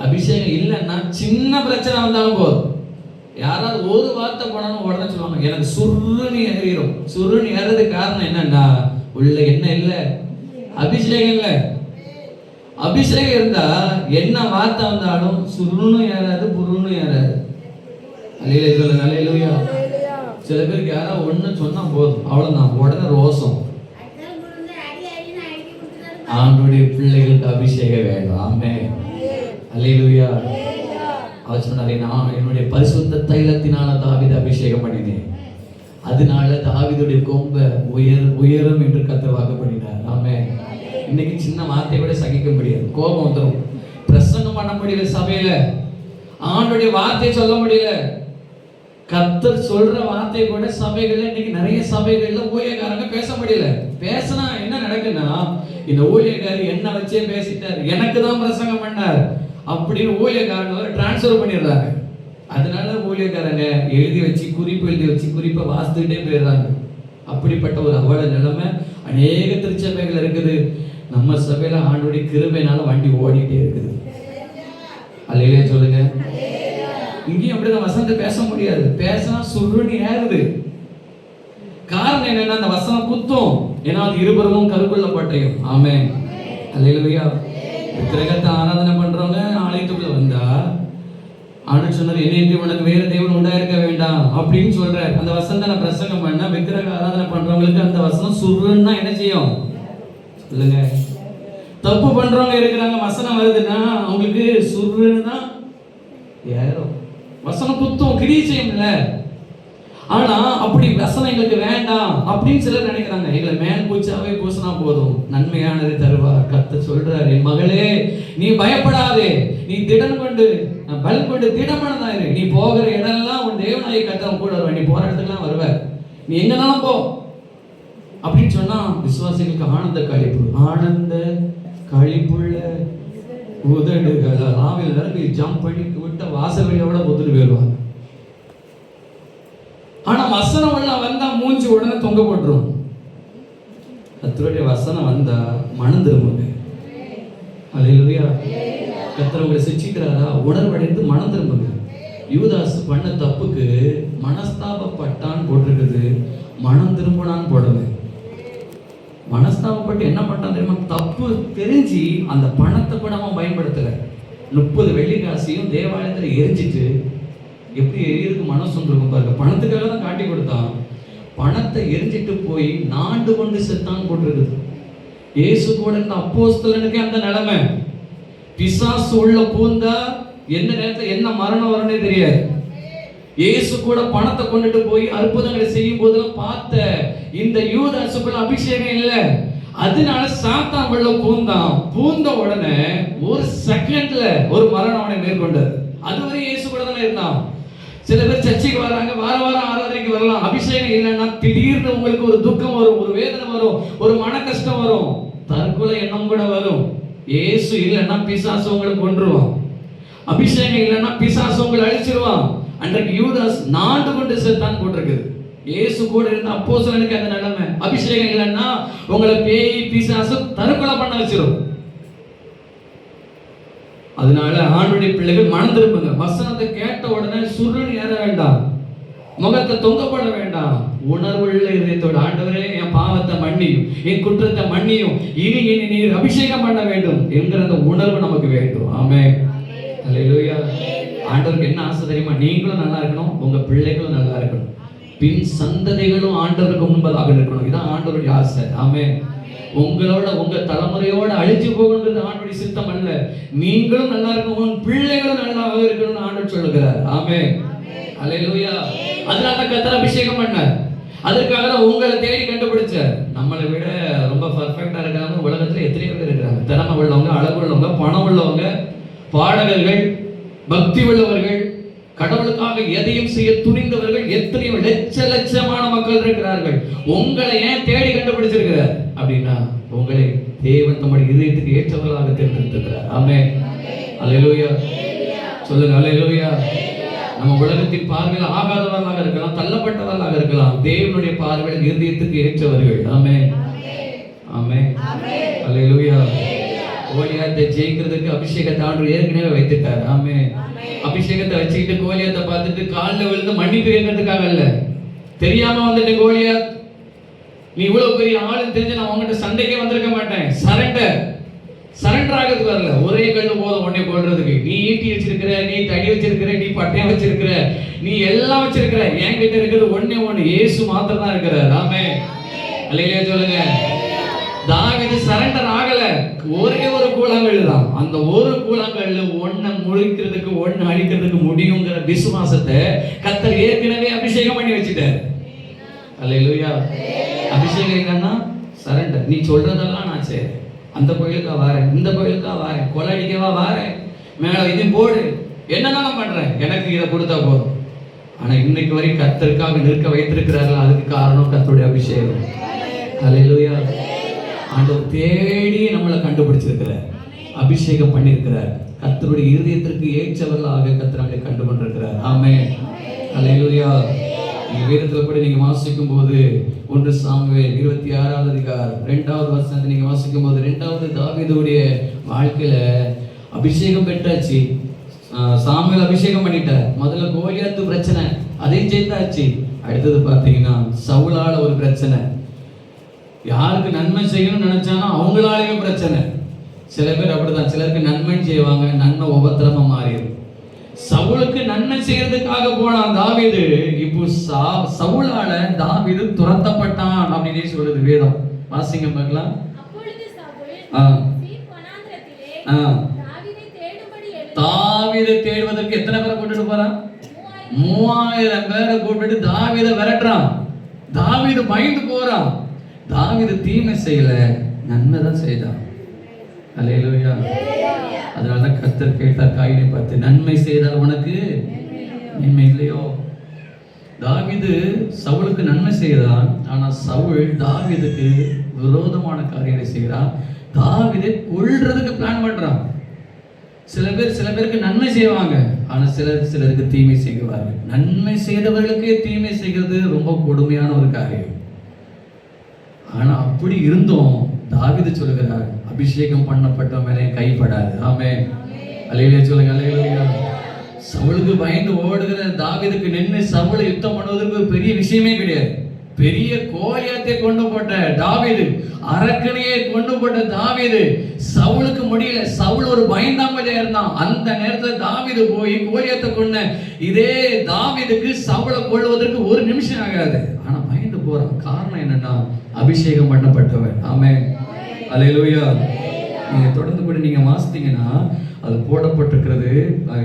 அபிஷேகம் இல்லைன்னா சின்ன பிரச்சனை வந்தாலும் போதும், யாராவது ஒரு வார்த்தை போனாலும் உடனே சொல்லுவாங்க எனக்கு சுருன்னு ஏறிடும். சுருன்னு ஏறதுக்கு காரணம் என்னன்னா உள்ள என்ன இல்லை, அபிஷேகம் இல்லை. அபிஷேகம் இருந்தா என்ன வார்த்தை வந்தாலும் சுருன்னு ஏறாது, புருன்னு ஏறாது. அல்லேலூயா சொல்லுங்க, அல்லேலூயா. சில பேருக்கு யாராவது ஒண்ணு சொன்னா போதும், அவ்வளவுதான், உடனே ரோசம். ஆண்டவருடைய பிள்ளைகளுக்கு அபிஷேகம் வேண்டும். ஆமென், அல்லேலூயா. அவர் சொன்னாரே, நான் என்னுடைய பரிசுத்த தைலத்தினால தாவீது அபிஷேகம் பண்ணினேன், அதனால தாவீதுடைய கொம்ப உயரும் என்று கர்த்தர் வாக்கு பண்ணினார். ஆமென். இன்னைக்கு சின்ன வார்த்தை கூட சகிக்க முடியாது, கோபம் வந்துடும். பிரசங்கம் பண்ண முடியல, சபையில ஆண்டவருடைய வார்த்தையை சொல்ல முடியல. கர்த்தர் சொல்ற வார்த்தை கூட சபைகள்ல இன்னைக்கு நிறைய சபைகள்ல ஊழியக்காரங்க பேச முடியல. பேசினா என்ன நடக்குன்னா, இந்த ஊழியக்காரர் என்ன வச்சே பேசிட்டார், எனக்கு தான் பிரசங்கம் பண்ணார் அப்படின்னு ஊழியக்காரங்க டிரான்ஸ்ஃபர் பண்ணிடுறாங்க. அதனால ஊழியக்காரங்க எழுதி வச்சு குறிப்பு எழுதி வச்சு குறிப்பை வாசித்துக்கிட்டே போயிடுறாங்க. அப்படிப்பட்ட ஒரு அவல நிலைமை அநேக திருச்சபைகள் இருக்குது. நம்ம சபையில ஆண்டவருடைய கிருபையினால வண்டி ஓடிட்டே இருக்குது. அல்லேலூயா சொல்லுங்க. இங்கேயும் அப்படிதான் வசனத்தை பேச முடியாது, பேசினா சுருணி ஏறுது. காரணம் என்னன்னா, அந்த வசனம் குத்தும். ஏன்னா அது இருபுறமும் கருக்குள்ள பட்டயம். ஆமென், அல்லேலூயா. கிரகத்தை ஆராதனை பண்றவங்க ஆலயத்துக்குள்ள வந்தா ஆண்டு சொன்னார், என்னைக்கு உனக்கு வேற தேவன் உண்டாயிருக்க வேண்டாம் அப்படின்னு சொல்றாரு. அந்த வசனத்தை நான் பிரசங்கம் பண்ணா விக்கிரக ஆராதனை பண்றவங்களுக்கு அந்த வசனம் சுருன்னா என்ன செய்யும் சொல்லுங்க. தப்பு பண்றவங்க இருக்கிறாங்க, வசனம் வருதுன்னா அவங்களுக்கு சுருன்னு தான் ஏறும். வசனம் குத்தும், கிரியை செய்யும்ல. ஆனா அப்படி வசனம் எங்களுக்கு வேண்டாம் அப்படின்னு சிலர் நினைக்கிறாங்க. எங்களை மேல் பூச்சாவே பூசினா போதும், நன்மையானதை தருவார். கர்த்தர் சொல்றாரு, என் மகளே நீ பயப்படாதே, நீ திடன் கொண்டு பல் கொண்டு திடமானதாயிரு. நீ போகிற இடம்லாம் உன் தேவனாய கர்த்தர் கூட வருவ, நீ போற இடத்துக்குலாம் வருவ, நீ எங்கனாலும் போ அப்படின்னு சொன்னா விசுவாசிகளுக்கு ஆனந்த களிப்பு, ஆனந்த களிப்புள்ள உதடுகள் ஆவில நிரம்பி ஜம்ப் பண்ணி விட்ட வாசல் வழியோட புத்துட்டு போயிடுவாங்க. ஆனா வசனம் எல்லாம் வந்தா மூஞ்சி உடனே தொங்க போட்டுரும். கர்த்தருடைய வசனம் வந்தா மனம் திரும்புங்க. அல்லேலூயா. கர்த்தர் உங்களை சிட்சிக்கிறாரா, உணர்வடைந்து மனம் திரும்புங்க. யூதாஸ் பண்ண தப்புக்கு மனஸ்தாபப்பட்டான் போட்டிருக்குது, மனம் திரும்பினான்னு போடுது. மனஸ்தாபப்பட்டு என்ன பண்ணான் தெரியுமா, தப்பு தெரிஞ்சு அந்த பணத்தை கூட அவன் பயன்படுத்தல. 30 வெள்ளிக்காசையும் தேவாலயத்தில் எரிஞ்சிட்டு, எப்படி எரியதுக்கு மனசு வந்துருக்கும் பாருங்க. பணத்துக்காக தான் காட்டி கொடுத்தான், பணத்தை எரிஞ்சிட்டு போய் நாண்டு கொண்டு செத்தான் போட்டிருக்குது. இயேசு கூட இருந்த அப்போஸ்தலனுக்கே அந்த நிலைமை. பிசாசு உள்ள பூந்தா என்ன நேரத்தில் என்ன மரணம் வரும்னே தெரியாது. இயேசு கூட பணத்தை கொண்டுட்டு போய் அற்புதங்களை செய்யும் போதெல்லாம் பார்த்த இந்த யூதாசுக்குள்ள அபிஷேகம் இல்லை. அதனால சாத்தான் உள்ள பூந்தான். பூந்த உடனே ஒரு செகண்ட்ல ஒரு மரணம் அவனை மேற்கொண்டது. அதுவரை இயேசு கூட தானே இருந்தான். சில பேர் சர்ச்சைக்கு வராங்க, வார வாரம் ஆராதனைக்கு வரலாம். அபிஷேகம் இல்லைன்னா திடீர்னு உங்களுக்கு ஒரு துக்கம் வரும், ஒரு வேதனை வரும், ஒரு மன கஷ்டம் வரும், தற்கொலை எண்ணம் கூட வரும். இயேசு இல்லைன்னா பிசாசு உங்களை கொன்றுவான். அபிஷேகம் இல்லைன்னா பிசாசு உங்களை அழிச்சிருவான். அன்றைக்கு யூதாஸ் நாண்டு கொண்டு செத்தான் போட்டிருக்குது. இயேசு கூட இருந்த அப்போஸ்தலனுக்கு அந்த நிலைமை. அபிஷேகம் இல்லைன்னா உங்களை பேய் பிசாசு தற்கொலை பண்ண வச்சிரும். அதனால ஆண்டுடைய பிள்ளைகள் மனம் திரும்புங்க. வசனத்தை கேட்ட உடனே சுருன்னு ஏற வேண்டாம், முகத்தை தொங்கப்பட வேண்டாம். உணர்வுள்ள இதயத்தோடு, ஆண்டவரே என் பாவத்தை மன்னியும், என் குற்றத்தை மன்னியும், இனி நீர் அபிஷேகம் பண்ண வேண்டும் என்கிற அந்த உணர்வு நமக்கு வேண்டும். ஆமென், அல்லேலூயா. ஆண்டவருக்கு என்ன ஆசை தெரியுமா, நீங்களும் நல்லா இருக்கணும், உங்க பிள்ளைகளும் நல்லா இருக்கணும், பின் சந்ததிகளும் ஆண்டவருக்கு முன்பதாக இருக்கணும். இதான் ஆண்டவருடைய ஆசை. ஆமென். உங்களோட உங்க தலைமுறையோட அழிஞ்சு போகணுங்கிறது ஆண்டவருடைய சித்தம் அல்ல. நீங்களும் நல்லா இருக்கணும், உன் பிள்ளைகளும் நல்லாவே இருக்கணும்னு ஆண்டவர் சொல்லுகிறார். ஆமென், அல்லேலூயா. அதனால தான் கர்த்தர் அபிஷேகம் பண்ணார். அதற்காக தான் உங்களை தேடி கண்டுபிடிச்சார். நம்மளை விட ரொம்ப பர்ஃபெக்டா இருக்காங்க உலகத்துல எத்தனையோ பேர் இருக்கிறாங்க. திறமை உள்ளவங்க, அழகு உள்ளவங்க, பணம் உள்ளவங்க, பாடகர்கள், பக்தி உள்ளவர்கள், கடவுளுக்காக எதையும் செய்ய துணிந்தவர்கள் எத்தனையோ லட்சமான மக்கள் இருக்கிறார்கள். உங்களை ஏன் தேடி கண்டுபிடிச்சிருக்கிறார் அப்படின்னா, உங்களை தேவன் தம்முடைய இதயத்துக்கு ஏற்றவர்களாக தேர்ந்தெடுத்திருக்கிறார். ஆமென், அல்லேலூயா சொல்லுங்க, அல்லேலூயா. நம்ம உலகத்தின் பார்வையில் ஆகாதவர்களாக இருக்கலாம், தள்ளப்பட்டவர்களாக இருக்கலாம், தேவனுடைய பார்வையில் இதயத்துக்கு ஏற்றவர்கள். ஆமென், ஆமென், அல்லேலூயா. கோலியாத்தை ஜெயிக்கிறதுக்கு அபிஷேகத்தை ஆண்டவர் ஏற்கனவே வைத்துட்டார். ஆமென். அபிஷேகத்தை வச்சுக்கிட்டு கோலியாத்தை பார்த்துட்டு காலில் விழுந்து மன்னிப்பு கேட்கறதுக்காக இல்ல. தெரியாம வந்துட்டு கோலியாத், நீ இவ்வளவு பெரிய ஆளு தெரிஞ்சு நான் உங்ககிட்ட சண்டைக்கே வந்திருக்க மாட்டேன், சரண்டர், சரண்டர் ஆகிறது வரல. ஒரே கல்லு போதும் உன்னை கொள்றதுக்கு. நீ ஈட்டி வச்சிருக்கிற, நீ தடி வச்சிருக்கிற, நீ பட்டயம் வச்சிருக்கிற, நீ எல்லாம் வச்சிருக்கிற. என்கிட்ட இருக்கிறது ஒண்ணே ஒண்ணு, இயேசு மாத்திரம் தான் இருக்கிறார். ஆமென். அல்லேலூயா சொல்லுங்க. தாவீது சரண்டர் ஆகல. ஒரே ஒரு கூழாங்கல் தான். அந்த ஒரு கூழாங்கல்ல ஒண்ணை முழிக்கிறதுக்கு ஒண்ணு அழிக்கிறதுக்கு முடியுங்கிற விசுவாசத்தை கர்த்தர் ஏற்கனவே அபிஷேகம் பண்ணி வச்சுட்டார். அல்லேலூயா. அபிஷேகம் என்னன்னா சரண்டர். நீ சொல்றதெல்லாம் நான் செய்றேன். அந்த கோயிலுக்கா வாரேன், இந்த கோயிலுக்கா வாரேன், கொலை அடிக்கவா வாரேன், மேல இது போடு, என்னதான் பண்றேன், எனக்கு இதை கொடுத்தா போதும். ஆனா இன்னைக்கு வரை கர்த்தருக்காக நிற்க வைத்திருக்கிறார்கள். அதுக்கு காரணம் கர்த்தருடைய அபிஷேகம். அல்லேலூயா. ஆண்டவர் தேடி நம்மளை கண்டுபிடிச்சிருக்கிறார், அபிஷேகம் பண்ணியிருக்கிறார். கர்த்தருடைய இருதயத்திற்கு ஏற்றவர்களாக கர்த்தர் நம்மளை கண்டு கொண்டிருக்கிறார். ஆமென். அல்லேலூயா. வேதத்தில் கூட நீங்க வாசிக்கும் போது 1 சாமுவேல் 26வது அதிகாரம் 2வது வசனத்தை நீங்க வாசிக்கும் போது 2வது தாவீதுடைய வாழ்க்கையில அபிஷேகம் பெற்றாச்சு. சாமுவேல் அபிஷேகம் பண்ணிட்டார். முதல்ல கோலியாத்து பிரச்சனை, அதையும் ஜெயித்தாச்சு. அடுத்தது பார்த்தீங்கன்னா சவுலால ஒரு பிரச்சனை. யாருக்கு நன்மை செய்யணும்னு நினைச்சானோ அவங்களாலேயே பிரச்சனை. சில பேர் அப்படிதான், சிலருக்கு நன்மை செய்வாங்க, நன்மை உபத்திரமா மாறிடும். சவுலுக்கு நன்மை செய்யறதுக்காக போனான் தாவீது. இப்போ சவுலால தாவீது துரத்தப்பட்டான் அப்படின்னு சொல்லுது வேதம். வாசிங்க பார்க்கலாம். தாவீதை தேடுவதற்கு எத்தனை பேரை கூட்டிட்டு போறான்? 3000 பேரை கூட்டிட்டு தாவீதை விரட்டுறான். தாவீது பயந்து போறான். தாவீது தீமை செய்யல, நன்மை தான் செய்தான். அல்லேலூயா. அதனாலதான் கர்த்தர் கேட்டார் காயினை பார்த்து, நன்மை செய்தால் உனக்கு நன்மை இல்லையோ? தாவீது சவுலுக்கு நன்மை செய்தான். ஆனா சவுல் தாவீதுக்கு விரோதமான காரியங்களை செய்கிறான். தாவீதை கொல்றதுக்கு பிளான் பண்றான். சில பேருக்கு நன்மை செய்வாங்க, ஆனா சிலருக்கு தீமை செய்வார்கள். நன்மை செய்தவர்களுக்கே தீமை செய்கிறது ரொம்ப கொடுமையான ஒரு காரியம். ஆனா அப்படி இருந்தும் தாவீது சொல்லுகிறார், அபிஷேகம் பண்ணப்பட்ட மேலே கைப்படாது. ஆமென். அல்லேலூயா சொல்லுங்க. அல்லேலூயா. சவுலுக்கு பயந்து ஓடுகிற தாவீதுக்கு நின்று சவுலை யுத்தம் பண்ணுவதற்கு பெரிய விஷயமே கிடையாது. பெரிய கோலியாத்தை கொண்டு போட்ட தாவீது, அரக்கனையே கொண்டு போட்ட தாவீது, சவுலுக்கு முடியல. சவுல் ஒரு பயந்தாங்கொழியா இருந்தான். அந்த நேரத்துல தாவீது போய் கோலியாத்தை கொண்ட இதே தாவீதுக்கு சவுலை கொள்வதற்கு ஒரு நிமிஷம் ஆகாது. ஆனா பயந்து போறான். காரணம் என்னன்னா அபிஷேகம் பண்ணப்பட்டவன். ஆமென். அல்லேலூயா. நீங்க தொடர்ந்து கூட நீங்க வாசித்தீங்கன்னா அது போடப்பட்டிருக்கிறது.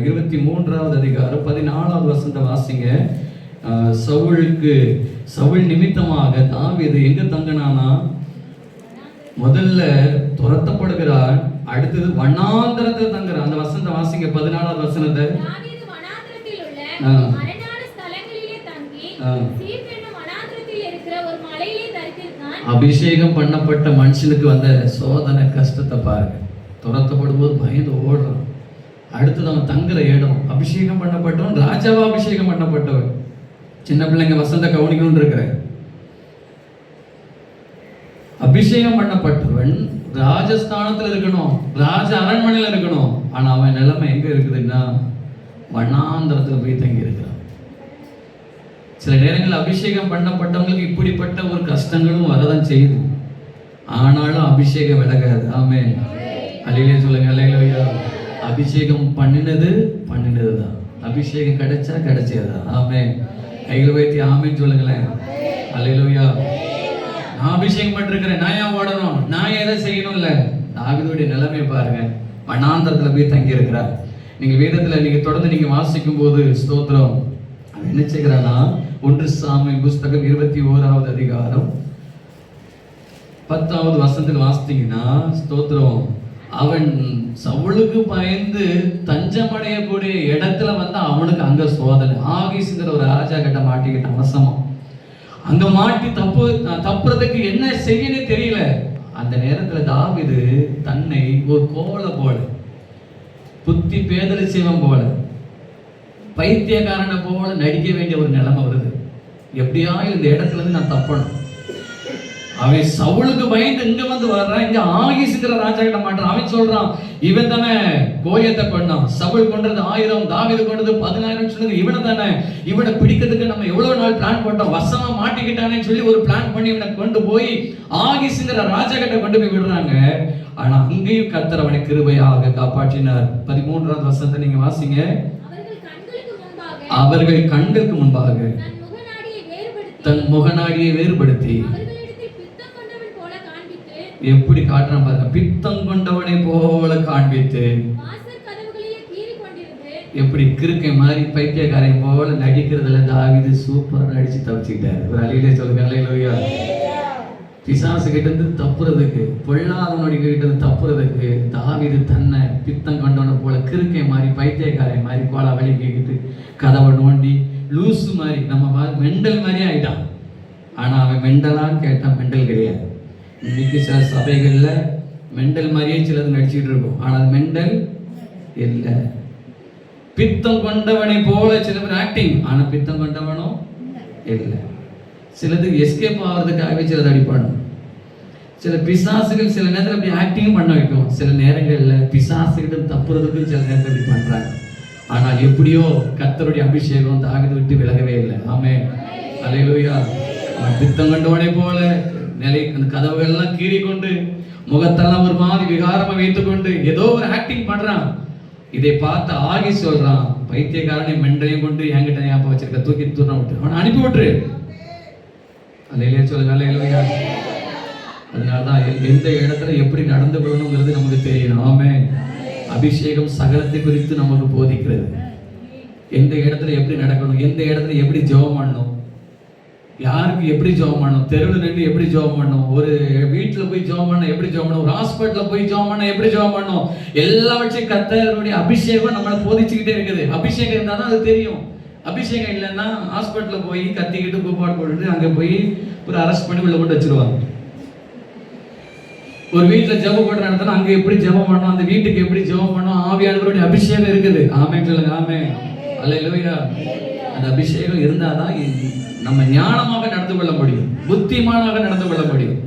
23வது அதிகாரம் 14வது வசனத்தை வாசிங்க. சவுல் நிமித்தமாக தாவீது எங்க தங்கினானா? முதல்ல துரத்தப்படுகிறார், அடுத்தது வனாந்தரத்தில் தங்குறார். அந்த வசனத்தை வாசிங்க, 14வது வசனத்தை. அபிஷேகம் பண்ணப்பட்ட மனுஷனுக்கு வந்த சோதனை கஷ்டத்தை பாருங்க. துரத்தப்படும் போது பயந்து ஓடுறான். அடுத்தது அவன் தங்குற இடம். அபிஷேகம் பண்ணப்பட்டவன் ராஜாவா அபிஷேகம் பண்ணப்பட்டவன். சின்ன பிள்ளைங்க வசந்த கவனிக்கணும்னு இருக்கிற அபிஷேகம் பண்ணப்பட்டவன் ராஜஸ்தானத்துல இருக்கணும், ராஜ அரண்மனையில இருக்கணும். ஆனா அவன் நிலைமை எங்க இருக்குதுன்னா வனாந்தரத்துல போய் தங்கி இருக்கிறான். சில நேரங்களில் அபிஷேகம் பண்ணப்பட்டவங்களுக்கு இப்படிப்பட்ட ஒரு கஷ்டங்களும் வரதான் செய்யுது. ஆனாலும் அபிஷேகம் விலகாது. ஆமென். அல்லேலூயா சொல்லுங்க. அல்லேலூயா. அபிஷேகம் பண்ணினதுதான். அபிஷேகம் கிடைச்சதுதான். ஆமென். கைகளை வைத்து ஆமென் சொல்லுங்களேன். அல்லேலூயா. நான் அபிஷேகம் பண்ணிருக்கிறேன், நான் ஏன் ஓடணும், நான் எதை செய்யணும் இல்ல. தாவீதுடைய நிலைமை பாருங்க, வனாந்தரத்துல போய் தங்கி இருக்கிறார். நீங்க வேதத்துல நீங்க தொடர்ந்து நீங்க வாசிக்கும் போது ஸ்தோத்திரம் என்ன செய்கிறானா, 1 சாமுவேல் புஸ்தகம் 21வது அதிகாரம் 10வது வசனத்தில் வாசித்தீங்கன்னா ஸ்தோத்திரம், அவன் சவுலுக்கு பயந்து தஞ்சமடையக்கூடிய இடத்துல வந்து அவனுக்கு அங்க சோதனை. ஆகீஸ்ங்கிற ஒரு ராஜா கிட்ட மாட்டிக்கிட்ட அவசரம். அங்க மாட்டி தப்புறதுக்கு என்ன செய்யனே தெரியல. அந்த நேரத்துல தாவீது தன்னை ஒரு கோலை போல, புத்தி பேதலை செய்வன் போல, பைத்தியக்காரனை போல நடிக்க வேண்டிய ஒரு நிலைமை வருது. எப்படியா இந்த இடத்துல இருந்து நான் தப்பணும். அவன் சவுலுக்கு பயந்து இங்க வந்து வர்றான். இங்க ஆகீசுங்கிற ராஜா கிட்ட மாட்டான். அவன் சொல்றான், இவன் தானே கோலியத்தை கொண்டான். சவுல் கொண்டது 1000, தாவீது கொண்டது 10000 சொன்னது இவனை தானே. இவனை பிடிக்கிறதுக்கு நம்ம எவ்வளவு நாள் பிளான் போட்டோம். வசமா மாட்டிக்கிட்டானே சொல்லி ஒரு பிளான் பண்ணி இவனை கொண்டு போய் ஆகீசுங்கிற ராஜா கிட்ட கொண்டு போய் விடுறாங்க. ஆனா அங்கேயும் கர்த்தர் அவனை கிருபையாக காப்பாற்றினார். 13வது வசனத்தை நீங்க வாசிங்க. அவர்கள் கண்களுக்கு முன்பாக தன் முகநாடியை வேறுபடுத்தி எப்படி காட்டுறான் பாருங்க. பித்தம் கொண்டவனை போல காண்பித்து எப்படி கிறுக்கை மாதிரி பைத்தியக்காரை போல நடிக்கிறதுல தாவீது சூப்பரா நடிச்சு தப்பிச்சுக்கிட்டாரு. ஒரு அழியிலே சொல்லுங்க அல்லேலூயா. பிசாசு கிட்ட இருந்து தப்புறதுக்கு, பொல்லாதவனுடைய கிட்ட இருந்து தப்புறதுக்கு தாவீது தன்னை பித்தம் கொண்டவனை போல கிறுக்கை மாதிரி பைத்தியக்காரை மாதிரி கோலா வழி கேக்கிட்டு கதவை நோண்டி லூசு மாதிரி நம்ம மெண்டல் மாதிரியே ஆயிட்டான். ஆனா அவன் மெண்டலான்னு கேட்டான், மெண்டல் கிடையாது. இன்னைக்கு சில சபைகள்ல மெண்டல் மாதிரியே சிலது நடிச்சுட்டு இருக்கும். ஆனா அது மெண்டல் இல்லை. பித்தம் கொண்டவனை போல சில பேர் ஆக்டிங், ஆனா பித்தம் கொண்டவனும் இல்லை. சிலது எஸ்கேப் ஆகிறதுக்காகவே சிலது அடிப்பாடும். சில பிசாசுகள் சில நேரத்தில் அப்படி ஆக்டிங் பண்ண வைக்கும். சில நேரங்களில் பிசாசுகிட்ட தப்புறதுக்கும் சில நேரத்தில் அப்படி பண்றாங்க. ஆனால் எப்படியோ கர்த்தருடைய அபிஷேகம் தாவீதை விட்டு விலகவே இல்லை. ஆமென் அல்லேலூயா. பித்தம் கொண்டவனை போல நிலை அந்த கதவுகள் எல்லாம் கீறி கொண்டு முகத்தெல்லாம் ஒரு மாதிரி விகாரமா வைத்துக் கொண்டு ஏதோ ஒரு ஆக்டிங் பண்றான். இதை பார்த்து ஆகி சொல்றான், பைத்தியக்காரனை மெண்டையும் கொண்டு என்கிட்ட ஞாபகம் வச்சிருக்க, தூக்கி தூரம் விட்டு அவனை அனுப்பி விட்டுரு. அல்லேலூயா சொல்லுங்க அல்லேலூயா. அதனாலதான் எந்த இடத்துல எப்படி நடந்து கொள்ளணுங்கிறது நமக்கு தெரியணும். ஆமென். அபிஷேகம் சகலத்தை குறித்து நமக்கு போதிக்கிறது. எந்த இடத்துல எப்படி நடக்கணும், எந்த இடத்துல எப்படி ஜெபம் பண்ணணும், யாருக்கு எப்படி ஜெபம் பண்ணணும், தெருவில் நின்று எப்படி ஜெபம் பண்ணணும், ஒரு வீட்டுல போய் ஜெபம் பண்ண எப்படி ஜெபம் பண்ணணும், ஒரு ஹாஸ்பிட்டல்ல போய் ஜெபம் பண்ண எப்படி ஜெபம் பண்ணணும், எல்லாவற்றையும் கர்த்தருடைய அபிஷேகம் நம்மளை போதிச்சுக்கிட்டே இருக்குது. அபிஷேகம் இருந்தா தான் அது தெரியும். அபிஷேகம் இல்லைன்னா ஹாஸ்பிட்டல்ல போய் கத்திக்கிட்டு கூப்பாடு போட்டுட்டு அங்க போய் ஒரு அரெஸ்ட் பண்ணி உள்ள கொண்டு வச்சிருவாங்க. ஒரு வீட்டுல ஜெபம் போடுற இடத்துல அங்க எப்படி ஜெபம் பண்ணணும், அந்த வீட்டுக்கு எப்படி ஜெபம் பண்ணணும், ஆவியானவருடைய அபிஷேகம் இருக்குது. ஆமென் சொல்லுங்க ஆமென் அல்லேலூயா. அந்த அபிஷேகம் இருந்தாதான் நம்ம ஞானமாக நடந்து கொள்ள முடியும், புத்திமானாக நடந்து கொள்ள முடியும்.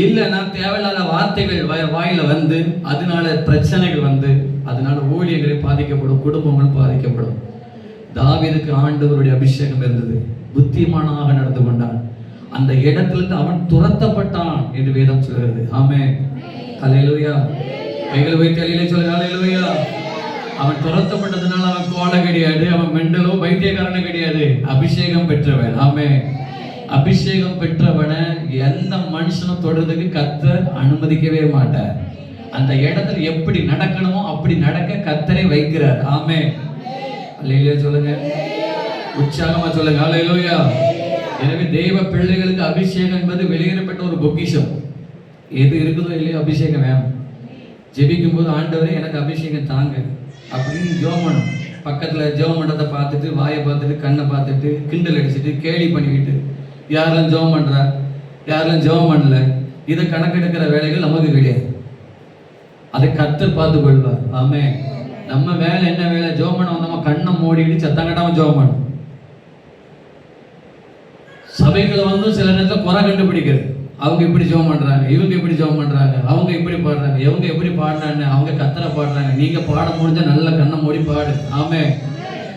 இல்லைன்னா தேவையில்லாத வார்த்தைகள் வாயில வந்து அதனால பிரச்சனைகள் வந்து அதனால ஊழியங்களை பாதிக்கப்படும், குடும்பங்கள் பாதிக்கப்படும். தாவீதுக்கு ஆண்டவருடைய அபிஷேகம் இருந்தது, புத்திமானாக நடந்து கொண்டான். அந்த இடத்திலிருந்து அவன் துரத்தப்பட்டான் என்று வேதம் சொல்கிறது. ஆமென் அல்லேலூயா. கைகளை வைத்து அல்லேலூயா சொல்லுங்க அல்லேலூயா. அவன் துரத்தப்பட்டதுனால அவன் கோலை கிடையாது, அவன் மெண்டலோ பைத்தியக்காரனோ கிடையாது, அபிஷேகம் பெற்றவன். ஆமென். அபிஷேகம் பெற்றவனை எந்த மனுஷனும் தொடர்றதுக்கு கர்த்தர் அனுமதிக்கவே மாட்டார். அந்த இடத்துல எப்படி நடக்கணுமோ அப்படி நடக்க கர்த்தரை வைக்கிறார். ஆமென் அல்லேலூயா சொல்லுங்க, உற்சாகமா சொல்லுங்க அல்லேலூயா. எனவே தேவ பிள்ளைகளுக்கு அபிஷேகம் என்பது வெளியேறப்பட்ட ஒரு பொக்கிஷம். எது இருக்குதோ இல்லையோ அபிஷேகம் வேணும். ஜெபிக்கும் போது ஆண்டவரே எனக்கு அபிஷேகம் தாங்க அப்படின்னு ஜெபம் பண்ணணும். பக்கத்துல ஜெபம் மண்டத்தை பார்த்துட்டு, வாயை பார்த்துட்டு, கண்ணை பார்த்துட்டு, கிண்டல் அடிச்சுட்டு, கேலி பண்ணிக்கிட்டு யாரெல்லாம் ஜெபம் பண்றா, யாரெல்லாம் ஜெபம் பண்ணல, இதை கணக்கெடுக்கிற வேலைகள் நமக்கு கிடையாது. அதை கர்த்தர் பார்த்து கொள்வார். ஆமென். நம்ம வேலை என்ன வேலை? ஜெபம் பண்ண வந்தோமா கண்ணை மூடிட்டு சத்தங்கட்டாம ஜெபம் பண்ணணும். சபைகளை வந்து சில நேரத்தில் குறை கண்டுபிடிக்கிறது. அவங்க இப்படி ஜெபம் பண்றாங்க, இவங்க இப்படி ஜெபம் பண்றாங்க, அவங்க இப்படி பாடுறாங்க, இவங்க எப்படி பாடுறாங்க, அவங்க கத்தரை பாடுறாங்க. நீங்க பாட முடிஞ்சா நல்ல கண்ணை மூடி பாடு. ஆமென்.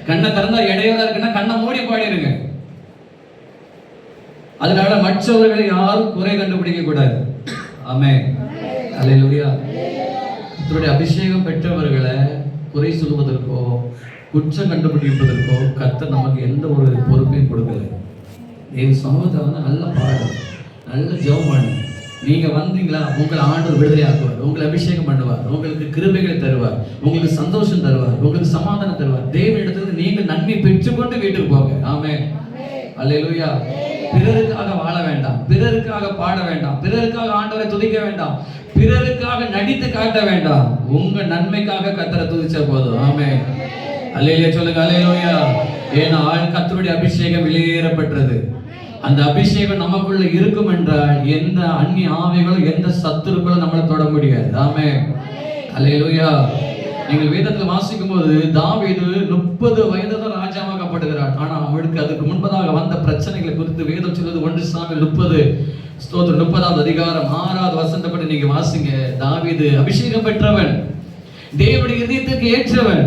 கண்ணை திறந்தா இடையூறா இருக்குன்னா கண்ணை மூடி பாடிருங்க. அதனால மற்றவர்களை யாரும் குறை கண்டுபிடிக்க கூடாது. ஆமென் அல்லேலூயா. கர்த்தருடைய அபிஷேகம் பெற்றவர்களை குறை சொல்வதற்கோ குற்றம் கண்டுபிடிப்பதற்கோ கர்த்தர் நமக்கு எந்த ஒரு பொறுப்பையும் கொடுக்கல. என் சமூகத்தை வந்து நல்ல பாடு, நல்ல ஜெபம் பண்ணு. நீங்க வந்தீங்களா, உங்களை ஆண்டவர் விடுதலை ஆக்குவார், உங்களை அபிஷேகம் பண்ணுவார், உங்களுக்கு கிருபைகளை தருவார், உங்களுக்கு சந்தோஷம் தருவார், உங்களுக்கு சமாதானம் தருவார். தேவனிடத்துல நீங்க நன்மை பெற்றுக்கொண்டு வீட்டுக்கு போங்க. ஆமென் அல்லேலூயா. பிறருக்காக வாழ வேண்டாம், பிறருக்காக பாட வேண்டாம், பிறருக்காக ஆண்டவரை துதிக்க வேண்டாம், பிறருக்காக நடித்து காட்ட வேண்டாம். உங்க நன்மைக்காக கர்த்தரை துதிச்ச போதும். ஆமென் அல்லேலூயா சொல்லுங்க அல்லேலூயா. ஏன்னா கர்த்தருடைய அபிஷேகம் வெளியேறப்பட்டது. அந்த அபிஷேகம் நமக்குள்ள இருக்கும் என்றால் எந்த அந்நிய ஆவிகளும் எந்த சத்துருக்களும் நம்மளை தொட முடியாது. ஆமென் அல்லேலூயா. நீங்கள் வேதத்துல வாசிக்கும் போது தாவீது 30 வயதுல ராஜாவாக்கப்படுகிறார். ஆனா அவனுக்கு அதுக்கு முன்பதாக வந்த பிரச்சனைகளை குறித்து வேதம் சொல்வது 1 சாமுவேல் 30 ஸ்தோத்திரம். 30வது அதிகாரம் 6வது வசனத்தை நீங்க வாசிங்க. தாவீது அபிஷேகம் பெற்றவன், தேவனுடைய இதயத்துக்கு ஏற்றவன்.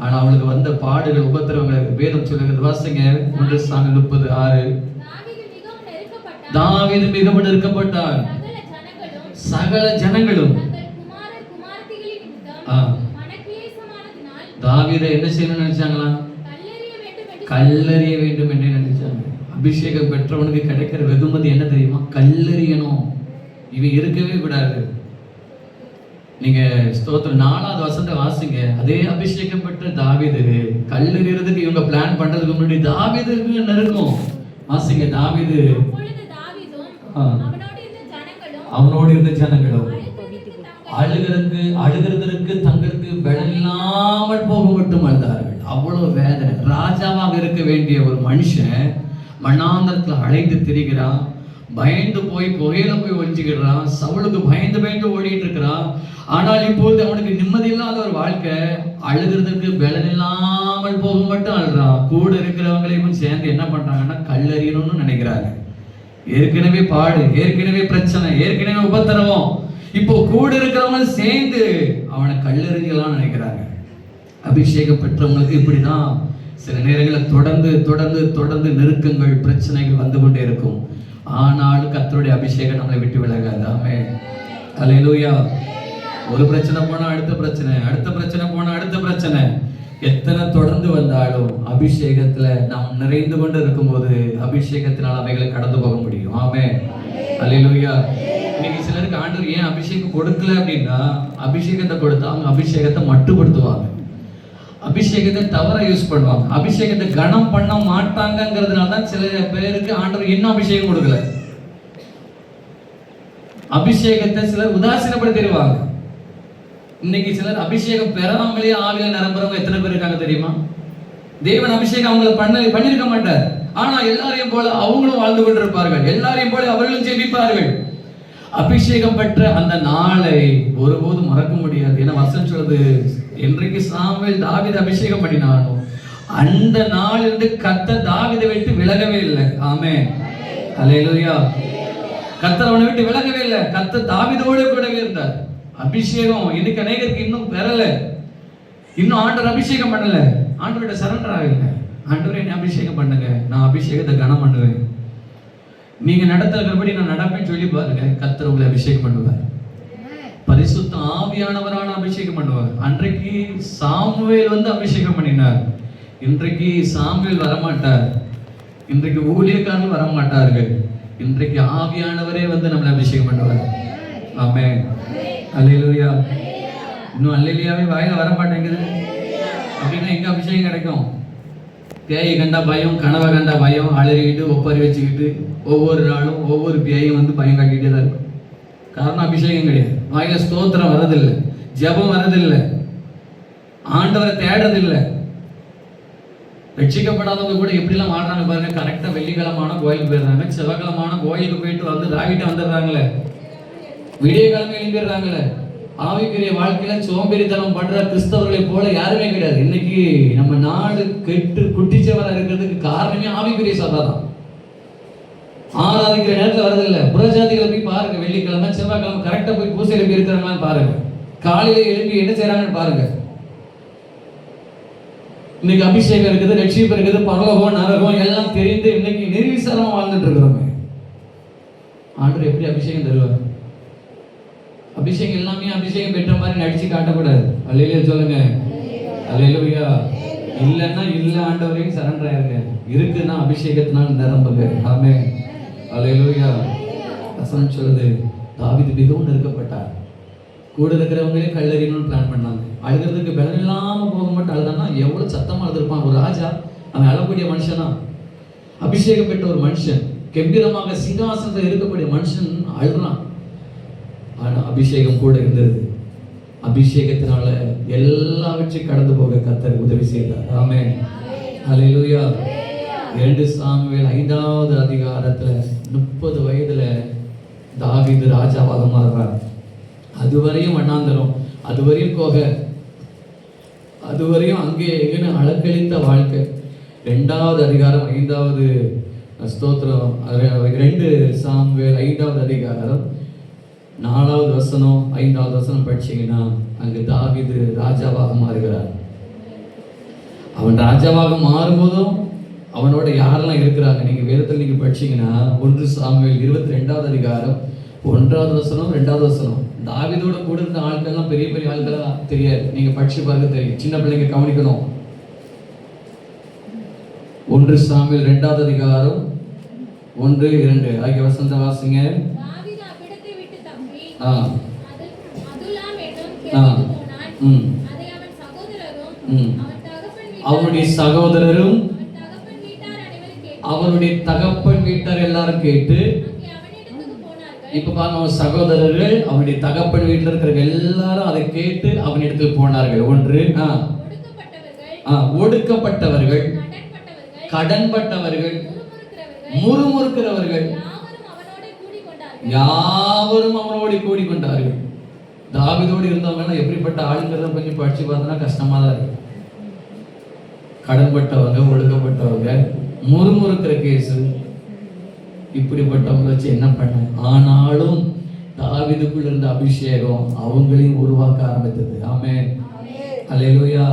ஆனா அவளுக்கு வந்த பாடுகள், உபத்திரவங்களை வேதம் சொல்லுகிறது. வாசிங்க 1 சாமுவேல் 30:6. தாவீது மிகவும் நெருக்கப்பட்டான், சகல ஜனங்களும். தாவீதை என்ன செய்யணும்னு நினைச்சாங்களா? கல்லறிய வேண்டும் என்று நினைச்சாங்க. அபிஷேகம் பெற்றவனுக்கு கிடைக்கிற வெகுமதி என்ன தெரியுமா? கல்லறியணும். இவன் இருக்கவே கூடாது. நீங்க ஸ்தோத்திரம் 4வது வசனத்தை வாசிங்க. அதே அபிஷேகம் பெற்ற தாவீது கல்லறியறதுக்கு இவங்க பிளான் பண்றதுக்கு முன்னாடி தாவீதுக்கு நெருக்கம். வாசிங்க. தாவீது அவனோடு இருந்த ஜனங்களும் அழுகிறதற்கு தங்களுக்கு பலன் இல்லாமல் போக மட்டும் அழுதார்கள். அவ்வளவு வேதனை. ராஜாவாக இருக்க வேண்டிய ஒரு மனுஷன் மண்ணாந்தரத்துல அழைந்து திரிகிறான், பயந்து போய் புகையில போய் ஒழிஞ்சுக்கிறான், சவுளுக்கு பயந்து ஓடிட்டு இருக்கிறான். ஆனால் இப்பொழுது அவனுக்கு நிம்மதி இல்லாத ஒரு வாழ்க்கை. அழுகிறதுக்கு பலன் இல்லாமல் போக மட்டும் அழுறான். கூட இருக்கிறவங்களையும் சேர்ந்து என்ன பண்றாங்கன்னா கல்லறியணும்னு நினைக்கிறாங்க. ஏற்கனவே பாடு, ஏற்கனவே பிரச்சனை, ஏற்கனவே உபத்திரவம். இப்போ கூட இருக்கிறவங்க சேர்ந்து அவனை கல்லறிஞ்சலாம் நினைக்கிறாங்க. அபிஷேகம் பெற்றவங்களுக்கு இப்படிதான் சில நேரங்களில் தொடர்ந்து நெருக்கங்கள், பிரச்சனைகள் வந்து கொண்டே இருக்கும். ஆனாலும் கர்த்தருடைய அபிஷேகம் நம்மளை விட்டு விலகாது. ஆமென். அல்லேலூயா. ஒரு பிரச்சனை போனா அடுத்த பிரச்சனை, அடுத்த பிரச்சனை போனா அடுத்த பிரச்சனை. எத்தனை தொடர்ந்து வந்தாலும் அபிஷேகத்துல நாம் நிறைந்து கொண்டு இருக்கும்போது அபிஷேகத்தினால் அவைகளை கடந்து போக முடியும். ஆமென். அல்லேலூயா. இன்னைக்கு சிலருக்கு ஆண்டவர் ஏன் அபிஷேகம் கொடுக்கல அப்படின்னா, அபிஷேகத்தை கொடுத்தா அவங்க அபிஷேகத்தை மட்டுப்படுத்துவாங்க, அபிஷேகத்தை தவற யூஸ் பண்ணுவாங்க, அபிஷேகத்தை கனம் பண்ண மாட்டாங்கிறதுனால தான் சில பேருக்கு ஆண்டவர் இன்னும் அபிஷேகம் கொடுக்கல. அபிஷேகத்தை சிலர் உதாசீனப்படுத்திடுவாங்க. இன்னைக்கு சிலர் அபிஷேகம் பெறாமலே ஆவியில நிரம்புறவங்க எத்தனை பேர் இருக்காங்க தெரியுமா? தேவன் அபிஷேகம் அவங்களை பண்ணிருக்க மாட்டார். ஆனா எல்லாரையும் போல அவங்களும் வாழ்ந்து கொண்டிருப்பார்கள், எல்லாரையும் போல அவர்களும் ஜெபிப்பார்கள். அபிஷேகம் பெற்ற அந்த நாளை ஒருபோதும் மறக்க முடியாது. ஏன்னா வசனம் சொல்றது, என்றைக்கு சாமுவேல் தாவீதை அபிஷேகம் பண்ணினானோ அந்த நாளிலிருந்து கர்த்தர் தாவீதை விட்டு விலகவே இல்லை. ஆமென். அல்லேலூயா. கர்த்தர் அவனை விட்டு விலகவே இல்லை. கர்த்தர் தாவீதோடு கூடவே இருந்தார். அபிஷேகம் இன்னைக்கு அநேகருக்கு இன்னும் பெறல, இன்னும் ஆண்டவர் அபிஷேகம் பண்ணல, ஆண்டவர்கிட்ட சரண்டர் ஆகல. ஆண்டவரே என்னை அபிஷேகம் பண்ணுங்க, நான் அபிஷேகத்தை கனம் பண்ணுவேன், நீங்க நடத்துறபடி நான் நடப்பேன்னு சொல்லி பாருங்க. கர்த்தர் உங்களை அபிஷேகம் பண்ணுவார். பரிசுத்த ஆவியானவரான அபிஷேகம் பண்ணுவார். அன்றைக்கு சாமுவேல் வந்து அபிஷேகம் பண்ணினார், இன்றைக்கு சாமுவேல் வரமாட்டார், இன்றைக்கு ஊழியக்காரர்கள் வரமாட்டார்கள், இன்றைக்கு ஆவியானவரே வந்து நம்மளை அபிஷேகம் பண்ணுவார். ஆமென். அல்லேலூயா. இன்னும் அல்லேலூயாவே வாயில வர மாட்டேங்குது அப்படின்னா எங்க அபிஷேகம் கிடைக்கும்? பேயை கண்டா பயம், கனவை கண்டா பயம், அலறிக்கிட்டு ஒப்பறி வச்சுக்கிட்டு ஒவ்வொரு நாளும் ஒவ்வொரு பேயும் வந்து பயம் காட்டிகிட்டே தான் இருக்கும். காரணம் அபிஷேகம் கிடையாது. வாயில ஸ்தோத்திரம் வரதில்லை, ஜெபம் வரதில்லை, ஆண்டவரை தேடுறதில்லை. ரட்சிக்கப்படாதவங்க கூட எப்படிலாம் வாழ்றாங்க பாருங்க. கரெக்டா வெள்ளிக்கிழமான கோயிலுக்கு போயிடுறாங்க, செவ்வாய்க்கிழமான கோயிலுக்கு போயிட்டு வந்து ராவிட்ட வந்துடுறாங்களே, விடிய கிழமை எழுந்திடுறாங்களே. ஆவிக்குரிய வாழ்க்கையில சோம்பேறித்தனம் பண்ற கிறிஸ்தவர்களை போல யாருமே கிடையாது. இன்னைக்கு நம்ம நாடு கெட்டு குட்டிச்சவரா இருக்கிறதுக்கு காரணமே ஆவிக்குரிய சபை தான். ஆராதிக்கிற நேரத்தில் வரதில்லை. புறஜாதிகளை போய் பாருங்க, வெள்ளிக்கிழமை செவ்வாய்க்கிழமை கரெக்டா போய் பூசையில போய் இருக்கிறாங்களான்னு பாருங்க, காலையில எழுப்பி என்ன செய்யறாங்கன்னு பாருங்க. இன்னைக்கு அபிஷேகம் இருக்குது, ரட்சிப்பு இருக்குது, பரலோகம் நரகம் எல்லாம் தெரிந்து இன்னைக்கு நிர்விசாரமா வாழ்ந்துட்டு இருக்கிறோமே. ஆண்டவர் எப்படி அபிஷேகம் தருவார்? அபிஷேகம் எல்லாமே அபிஷேகம் பெற்ற மாதிரி நடிச்சு காட்டக்கூடாது. அல்லேலூயா சொல்லுங்க. அல்லேலூயா. இல்லைன்னா இல்ல, ஆண்டவரையும் சரண்டர் ஆயிருங்க. இருக்குன்னா அபிஷேகத்தினால் நிரம்புங்க. ஆமென். அல்லேலூயா. வசனம் சொல்லுது, தாவீது மிகவும் நெருக்கப்பட்டார். கூட இருக்கிறவங்களே கல்லறியணும்னு பிளான் பண்ணாங்க. அழுகிறதுக்கு பலன் இல்லாம போக மட்டும் அழுதானா எவ்வளவு சத்தமா அழுதுருப்பான். ஒரு ராஜா அவன் அழக்கூடிய மனுஷனா, அபிஷேகம் பெற்ற ஒரு மனுஷன், கம்பீரமாக சிங்காசனத்தில் இருக்கக்கூடிய மனுஷன் அழுறான். ஆனா அபிஷேகம் கூட இருந்தது. அபிஷேகத்தினால எல்லாவற்றையும் கடந்து போக கர்த்தர் உதவி செய்தார். ஆமென். அல்லேலூயா. 2 சாமுவேல் 5வது அதிகாரத்துல 30 வயதுல தாவீது ராஜாவாக மாறுறார். அதுவரையும் வண்ணாந்தரம், அதுவரையும் கோக, அதுவரையும் அங்கே எங்கன்னு அலக்கழித்த வாழ்க்கை. 2வது அதிகாரம் 5வது ஸ்தோத்திரம். 2 சாமுவேல் 5வது அதிகாரம் 4வது வசனம் 5வது வசனம் படிச்சீங்கன்னா அங்கு தாவீது ராஜாவாக மாறுகிறார். அவன் ராஜாவாக மாறும்போதும் அவனோட யாரெல்லாம் இருக்கிறாங்க நீங்க வேதத்தில் நீங்க படிச்சீங்கன்னா 1 சாமுவேல் 22வது அதிகாரம் 1வது வசனம் 2வது வசனம். தாவீதோட கூட இருந்த ஆட்கள்லாம் பெரிய பெரிய ஆட்களா தெரியாது, நீங்க படிச்சு பாருங்க தெரியும். சின்ன பிள்ளைங்க கவனிக்கணும். 1 சாமுவேல் 2வது அதிகாரம் 1, 2 ஆகிய வசனத்தை வாசிங்க. தாவீது அவ்விடத்தை விட்டு தப்பி அதுல்லாம் என்னும் கேட்டுக்கு போனான். அதை அவன் சகோதரரும் அவனுடைய சகோதரரும் அவருடைய தகப்பன் வீட்டார் எல்லாரும் கேட்டு இப்ப பாருங்க, அவன் சகோதரர்கள் அவனுடைய தகப்பன் வீட்டில் இருக்கிற எல்லாரும் அதை கேட்டு அவனிடத்தில் போனார்கள். 1 ஒடுக்கப்பட்டவர்கள், கடன்பட்டவர்கள், முறுமுறுக்கிறவர்கள் யாவரும் அவனோடு கூடிக்கொண்டார்கள். தாவீதோடு இருந்தவங்க எப்படிப்பட்ட ஆளுங்கிறத கொஞ்சம் படிச்சு பார்த்தோம்னா கஷ்டமா தான் இருக்கு. கடன்பட்டவங்க, ஒடுக்கப்பட்டவங்க, முறுமுறுக்கிற கேஸ், இப்படிப்பட்டவங்க வச்சு என்ன பண்ண. ஆனாலும் தாவீதுக்குள்ள இருந்த அபிஷேகம் அவங்களையும் உருவாக்க ஆரம்பித்தது. ஆமென், அல்லேலூயா.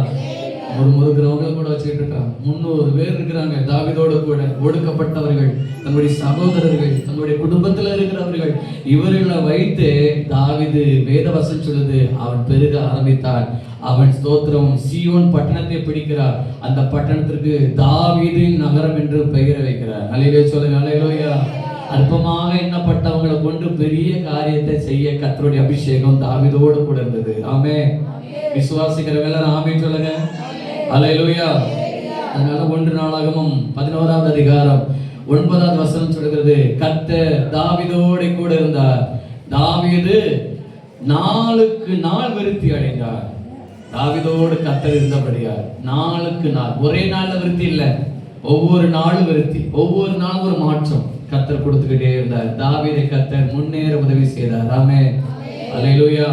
முறுமுறுக்கிறவங்க கூட வச்சுக்கிட்டு இருக்காங்க. 300 பேர் இருக்கிறாங்க தாவீதோட கூட. ஒடுக்கப்பட்டவர்கள், தன்னுடைய சகோதரர்கள், தன்னுடைய குடும்பத்தில் இருக்கிறவர்கள், இவர்களை வைத்து தாவீது வேதவசனம் சொல்லுது அவன் பெருக ஆரம்பித்தான். அவன் ஸ்தோத்திரம் சீயோன் பட்டணத்தை பிடிக்கிறார். அந்த பட்டணத்திற்கு தாவீதின் நகரம் என்று பெயரை வைக்கிறார். அல்லேலூயா சொல்லுங்க, அல்லேலூயா. அற்பமாக எண்ணப்பட்டவங்களை கொண்டு பெரிய காரியத்தை செய்ய கர்த்தருடைய அபிஷேகம் தாவீதோடு கூட இருந்தது. ஆமென். விசுவாசிக்கிறவங்க எல்லாரும் ஆமென் சொல்லுங்க, அல்லேலூயா. அதனால 1 நாளாகமம் 11வது அதிகாரம் 9வது வசனம் சொல்கிறது, கர்த்தர் தாவீதோடு கூட இருந்தார். தாவீது நாளுக்கு நாள் விருத்தி அடைந்தார். தாவீதோடு கர்த்தர் இருந்தபடியார் நாளுக்கு நாள், ஒரே நாள்ல விருத்தி இல்ல, ஒவ்வொரு நாளும் விருத்தி, ஒவ்வொரு நாளும் ஒரு மாற்றம் கர்த்தர் கொடுத்துக்கிட்டே இருந்தார். தாவீதை கர்த்தர் முன்னேற உதவி செய்தார். ஆமென், அல்லேலூயா.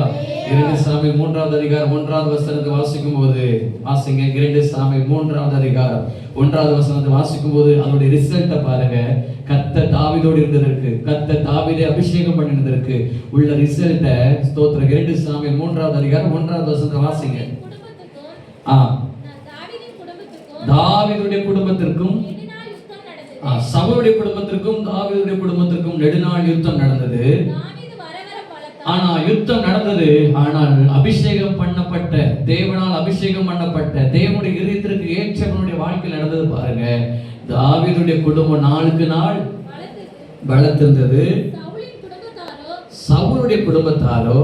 2 சாமுவேல் 3வது அதிகாரம் 1வது வசனத்தை வாசிக்கும் போது வாசிங்க. 2 சாமுவேல் 3வது அதிகாரம் 1வது வசனத்தை வாசிக்கும் போது அதோட ரிசல்ட்டை பாருங்க. கர்த்தர் தாவீதோடு இருந்ததற்கு, கர்த்தர் தாவீதை அபிஷேகம் பண்ணினதற்கு உள்ள ரிசல்ட்டை ஸ்தோத்திரம். 2 சாமுவேல் 3வது அதிகாரம் 1வது வசனத்தை வாசிங்க. தாவீதுடைய குடும்பத்திற்கும் சவுலுடைய குடும்பத்திற்கும் தாவீதுடைய குடும்பத்திற்கும் நெடுநாள் யுத்தம் நடந்தது. ஆனா யுத்தம் நடந்தது, ஆனால் அபிஷேகம் பண்ணப்பட்ட, தேவனால் அபிஷேகம் பண்ணப்பட்ட, தேவனுடைய இதயத்திற்கு ஏற்றவனுடைய வாழ்க்கையில் நடந்தது பாருங்க. தாவீதுடைய குடும்பம் நாளுக்கு நாள் பலத்திருந்தது. சவுலுடைய குடும்பத்தாரோ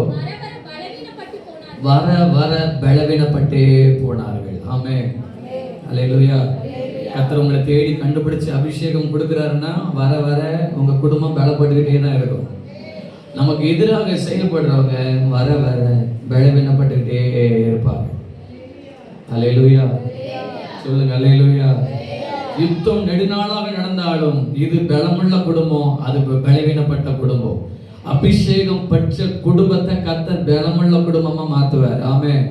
வர வர பலவீனப்பட்டே போனார்கள். ஆமென், அல்லேலூயா. கர்த்தர் உங்களை தேடி கண்டுபிடிச்சு அபிஷேகம் கொடுக்கிறாருன்னா வர வர உங்க குடும்பம் பலப்பட்டுக்கிட்டே தான் இருக்கும். நமக்கு எதிராக செயல்படுறவங்க வர வர பலவீனப்பட்டுக்கிட்டே இருப்பாங்க. அல்லேலூயா சொல்லுங்க, அல்லேலூயா. யுத்தம் நெடுநாளாக நடந்தாலும் இது பலமுள்ள குடும்பம், அது பலவீனப்பட்ட குடும்பம். அபிஷேகம் பெற்ற குடும்பத்தை கர்த்தர் பலமுள்ள குடும்பமா மாத்துவார். ஆமென்,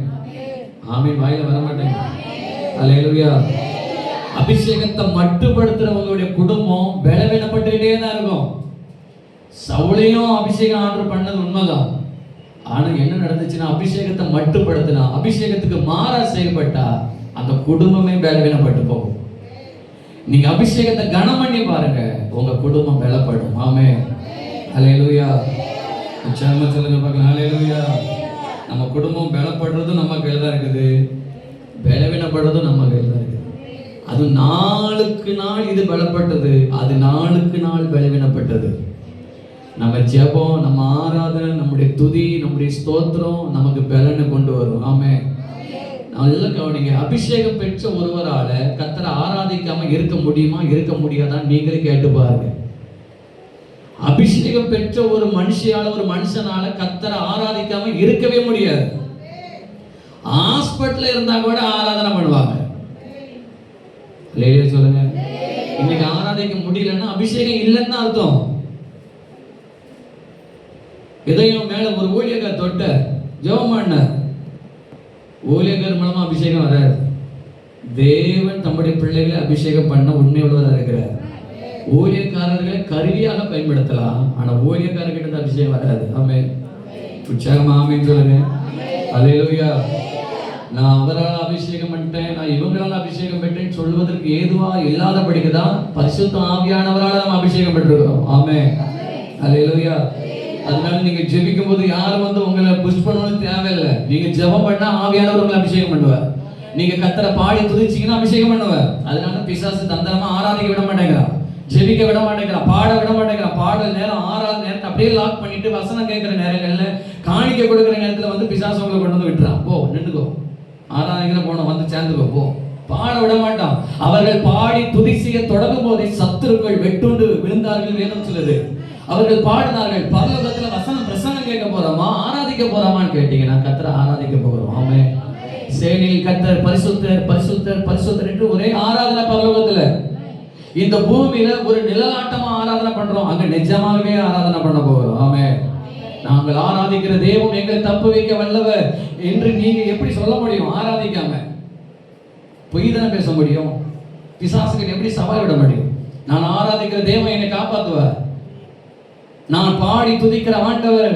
ஆமென். வாயில வர மாட்டேங்க. அல்லேலூயா. அபிஷேகத்தை மட்டுப்படுத்துறவங்களுடைய குடும்பம் பலவீனப்பட்டுக்கிட்டே தான் இருக்கும். சவுலையும் அபிஷேகம் ஆர்டர் பண்ணது உண்மைதான். ஆனா என்ன நடந்துச்சுன்னா அபிஷேகத்தை மட்டுப்படுத்தினா, அபிஷேகத்துக்கு மாறா செயல்பட்டா அந்த குடும்பமே பலவீனப்பட்டு போகும். நீங்க அபிஷேகத்தை கனம் பண்ணி பாருங்க, உங்க குடும்பம் பலப்படும். ஆமென், அல்லேலூயா. உற்சாகமா சொல்லுங்க பார்க்கலாம், அல்லேலூயா. நம்ம குடும்பம் பலப்படுறதும் நம்ம கையில தான் இருக்குது, பலவீனப்படுறதும் நம்ம கையில தான் இருக்குது. அது நாளுக்கு நாள் இது பலப்பட்டது, அது நாளுக்கு நாள் பலவீனப்பட்டது. நம்ம ஜெபம், நம்ம ஆராதனை, நம்முடைய துதி, நம்முடைய ஸ்தோத்திரம் நமக்கு பலனை கொண்டு வரும். ஆமென். நல்ல கவனிங்க. அபிஷேகம் பெற்ற ஒருவரால கர்த்தரை ஆராதிக்காம இருக்க முடியுமா, இருக்க முடியாதான் நீங்களே கேட்டு பாருங்க. அபிஷேகம் பெற்ற ஒரு மனுஷியால, ஒரு மனுஷனால கர்த்தரை ஆராதிக்காம இருக்கவே முடியாது. ஹாஸ்பிட்டல்ல இருந்தா கூட ஆராதனை பண்ணுவாங்க. இல்லையா சொல்லுங்க. இன்னைக்கு ஆராதிக்க முடியலன்னா அபிஷேகம் இல்லைன்னு அர்த்தம். இதயம் மேல ஒரு ஊழியக்கார் தொட்ட ஜெபம் பண்ண, ஊழியக்கார் மூலமா அபிஷேகம் வராது. தேவன் தம்முடைய பிள்ளைகளை அபிஷேகம் பண்ண உண்மை உள்ளவராக இருக்கிறார். ஊழியக்காரர்களை கருவியாக பயன்படுத்தலாம், ஆனா ஊழியக்காரர்கிட்ட அபிஷேகம் வராது. ஆமென். உற்சாகமா ஆமென் சொல்லுங்க. அல்லேலூயா. நான் அவரால் அபிஷேகம் பண்ணிட்டேன், நான் இவங்களால் அபிஷேகம் பெற்றேன்னு சொல்வதற்கு ஏதுவா இல்லாதபடிக்கு தான் பரிசுத்த ஆவியானவரால் நம்ம அபிஷேகம் பெற்றிருக்கிறோம். ஆமென். அல்லேலூயா. அதனால நீங்க ஜெபிக்கும் போது யாரும் வந்து உங்களை புஷ் பண்ணணும்னு தேவையில்லை. நீங்க ஜெபம் பண்ணா ஆவியானவர் உங்களை அபிஷேகம் பண்ணுவார். நீங்க கர்த்தரை பாடி துதிச்சீங்கன்னா அபிஷேகம் பண்ணுவார். அதனால பிசாசு தந்திரமா ஆராதிக்க விட மாட்டேங்கிறான், ஜெபிக்க விட மாட்டேங்கிறான், பாட விட மாட்டேங்கிறான். பாடல் நேரம், ஆறாவது நேரத்தை அப்படியே லாக் பண்ணிட்டு வசனம் கேட்கிற நேரங்கள்ல, காணிக்க கொடுக்கிற நேரத்துல வந்து பிசாசு உங்களை கொண்டு வந்து விட்டுறான். போ நின்றுக்கோ, ஆராதனைக்கு போனோம், வந்து சேர்ந்துக்கோ, போ. பாட விட மாட்டான். அவர்கள் பாடி துதி செய்ய தொடங்கும் போதே சத்துருக்கள் வெட்டுண்டு விழுந்தார்கள் வேதம் சொல்லுது. அவர்கள் பாடினார்கள். பரலோகத்துல வசனம் பிரசங்கம் கேட்க போறோமா, ஆராதிக்க போறோமான்னு கேட்டீங்கன்னா கர்த்தரை ஆராதிக்க போகிறோம். ஆமென். சேனையில் கர்த்தர் பரிசுத்தர் பரிசுத்தர் பரிசுத்தர் என்று ஒரே ஆராதனை பரலோகத்துல. இந்த பூமியில ஒரு நிழலாட்டமா ஆராதனை பண்றோம், அங்க நிஜமாகவே ஆராதனை பண்ண போகிறோம். ஆமென். நாங்கள் ஆராதிக்கிற தெய்வம் எங்களை தப்பு வைக்க வல்லவர் என்று நீங்க எப்படி சொல்ல முடியும்? ஆராதிக்காம பொய் தானே பேச முடியும். பிசாசுக்கு எப்படி சவால் விட முடியும்? நான் ஆராதிக்கிற தெய்வம் என்னை காப்பாற்றுவார், நான் பாடி துதிக்கிற ஆண்டவர்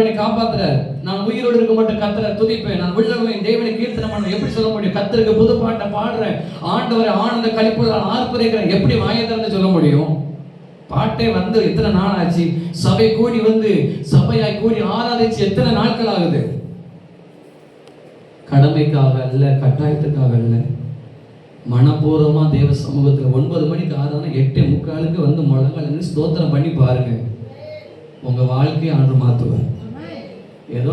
என்னை காப்பாத்துறார், நான் உயிரோடு இருக்க மட்டும் கர்த்தரை துதிப்பேன், நான் உள்ளவன் தேவனை கீர்த்தனம் பண்ண எப்படி சொல்ல முடியும்? கர்த்தருக்கு புது பாட்டை பாடுறேன், ஆண்டவரை ஆனந்த கழிப்புள்ள ஆர்ப்பரிக்கிறேன், எப்படி வாயை திறந்து சொல்ல முடியும்? பாட்டே வந்து எத்தனை நாள் ஆச்சு? சபை கூடி வந்து சபையாய் கூடி ஆராதிச்சு எத்தனை நாட்கள் ஆகுது? கடமைக்காக அல்ல, கட்டாயத்துக்காக அல்ல, மனப்பூர்வமா தேவ சமூகத்துல 9 மணிக்கு ஆராதனை, 8:45 வந்து முழங்கால் ஸ்தோத்திரம் பண்ணி பாருங்க. உங்க வாழ்க்கையை ஆண்டு மாத்துவார். ஏதோ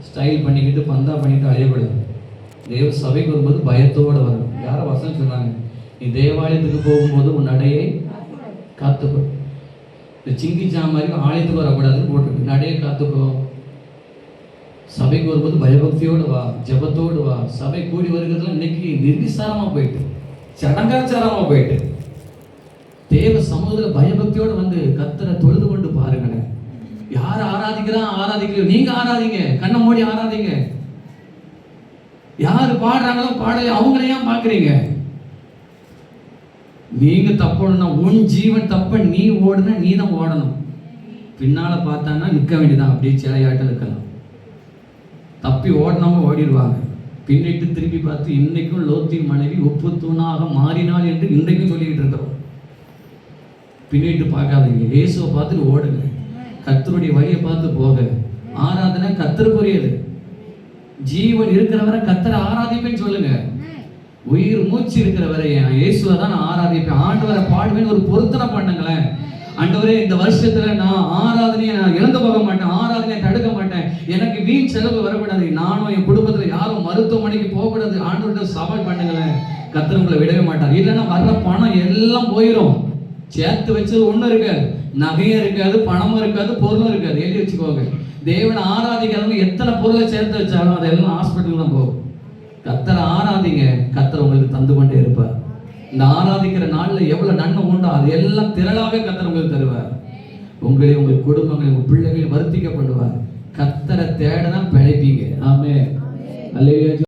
ஸ்டைல் பண்ணிக்கிட்டு பந்தா பண்ணிட்டு அழையக்கூடாது. தேவ சபைக்கு வரும்போது பயத்தோடு வரும். யாரோ வசனம் சொன்னாங்க, நீ தேவாலயத்துக்கு போகும்போது உன் நடையை காத்துக்கோ. இந்த சிங்கி மாதிரி ஆலயத்துக்கு வரக்கூடாதுன்னு போட்டிருக்கு. நடையை காத்துக்கோ. சபைக்கு வரும்போது பயபக்தியோடு வா, ஜபத்தோடு வா. சபை கூடி வருகிறதுல இன்னைக்கு நிர்விசாரமா போயிட்டு, சடங்காச்சாரமா போயிட்டு, தேவ சமூகத்துல பயபக்தியோடு வந்து கர்த்தரை தொழுது கொண்டு பாருங்களேன். யார் ஆராதிக்கிறான் ஆராதிக்கலையோ, நீங்க ஆராதிங்க, கண்ணை மூடி ஆராதிங்க. யாரு பாடுறாங்களோ பாடலையோ அவங்களையும் பாக்குறீங்க. நீங்க தப்போடனா, உன் ஜீவன் தப்ப நீ ஓடுனா நீ தான் ஓடணும். பின்னால பார்த்தான்னா நிற்க வேண்டியதான், அப்படியே சிலையாட்டம் இருக்கலாம். தப்பி ஓடினவங்க ஓடிடுவாங்க. பின்னிட்டு திரும்பி பார்த்து இன்னைக்கும் லோத்தின் மனைவி உப்பு தூணாக மாறினாள் என்று இன்றைக்கும் சொல்லிக்கிட்டு இருக்கிறோம். பின்னிட்டு பார்க்காதீங்க, இயேசுவை பார்த்துட்டு ஓடுங்க, கர்த்தருடைய வழியை பார்த்து போக. ஆராதனை கர்த்தருக்குரியது. ஜீவன் இருக்கிறவரை கர்த்தரை ஆராதிப்பேன்னு சொல்லுங்க. உயிர் மூச்சு இருக்கிறவரை இயேசுவை தான் நான் ஆராதிப்பேன், ஆண்டவரை பாடுவேன்னு ஒரு பொருத்தனை பண்ணுங்களேன். ஆண்டவரே, இந்த வருஷத்துல நான் ஆராதனையை நான் இழந்து போக மாட்டேன், ஆராதனையை தடுக்க மாட்டேன், எனக்கு வீண் செலவு வரக்கூடாது, நானும் என் குடும்பத்துல யாரும் மருத்துவமனைக்கு போகக்கூடாது, ஆண்டவர்கிட்ட சவால் பண்ணுங்களேன். கர்த்தர் உங்களை விடவே மாட்டார். இல்லைன்னா வர்ற பணம் எல்லாம் போயிடும். சேர்த்து வச்சது ஒன்றும் இருக்காது, நகையும் இருக்காது, பணமும் இருக்காது, பொருளும் இருக்காது. எழுதி வச்சுக்கோங்க. தேவனை ஆராதிக்காதவங்க எத்தனை பொருளை சேர்த்து வச்சாலும் அதெல்லாம் ஹாஸ்பிட்டல் தான் போகும். கர்த்தரை ஆராதிங்க, கர்த்தர் உங்களுக்கு தந்து கொண்டே இருப்பார். இந்த ஆராதிக்கிற நாள்ல எவ்வளவு நன்மை உண்டோ அது எல்லாம் திரளாவே கர்த்தர் உங்களுக்கு தருவார். உங்களை, உங்கள் குடும்பங்களை, உங்கள் பிள்ளைகளை வருத்திக்க பண்ணுவார். கர்த்தரை தேடதான் பிழைப்பீங்க. ஆமென். அல்லேலூயா.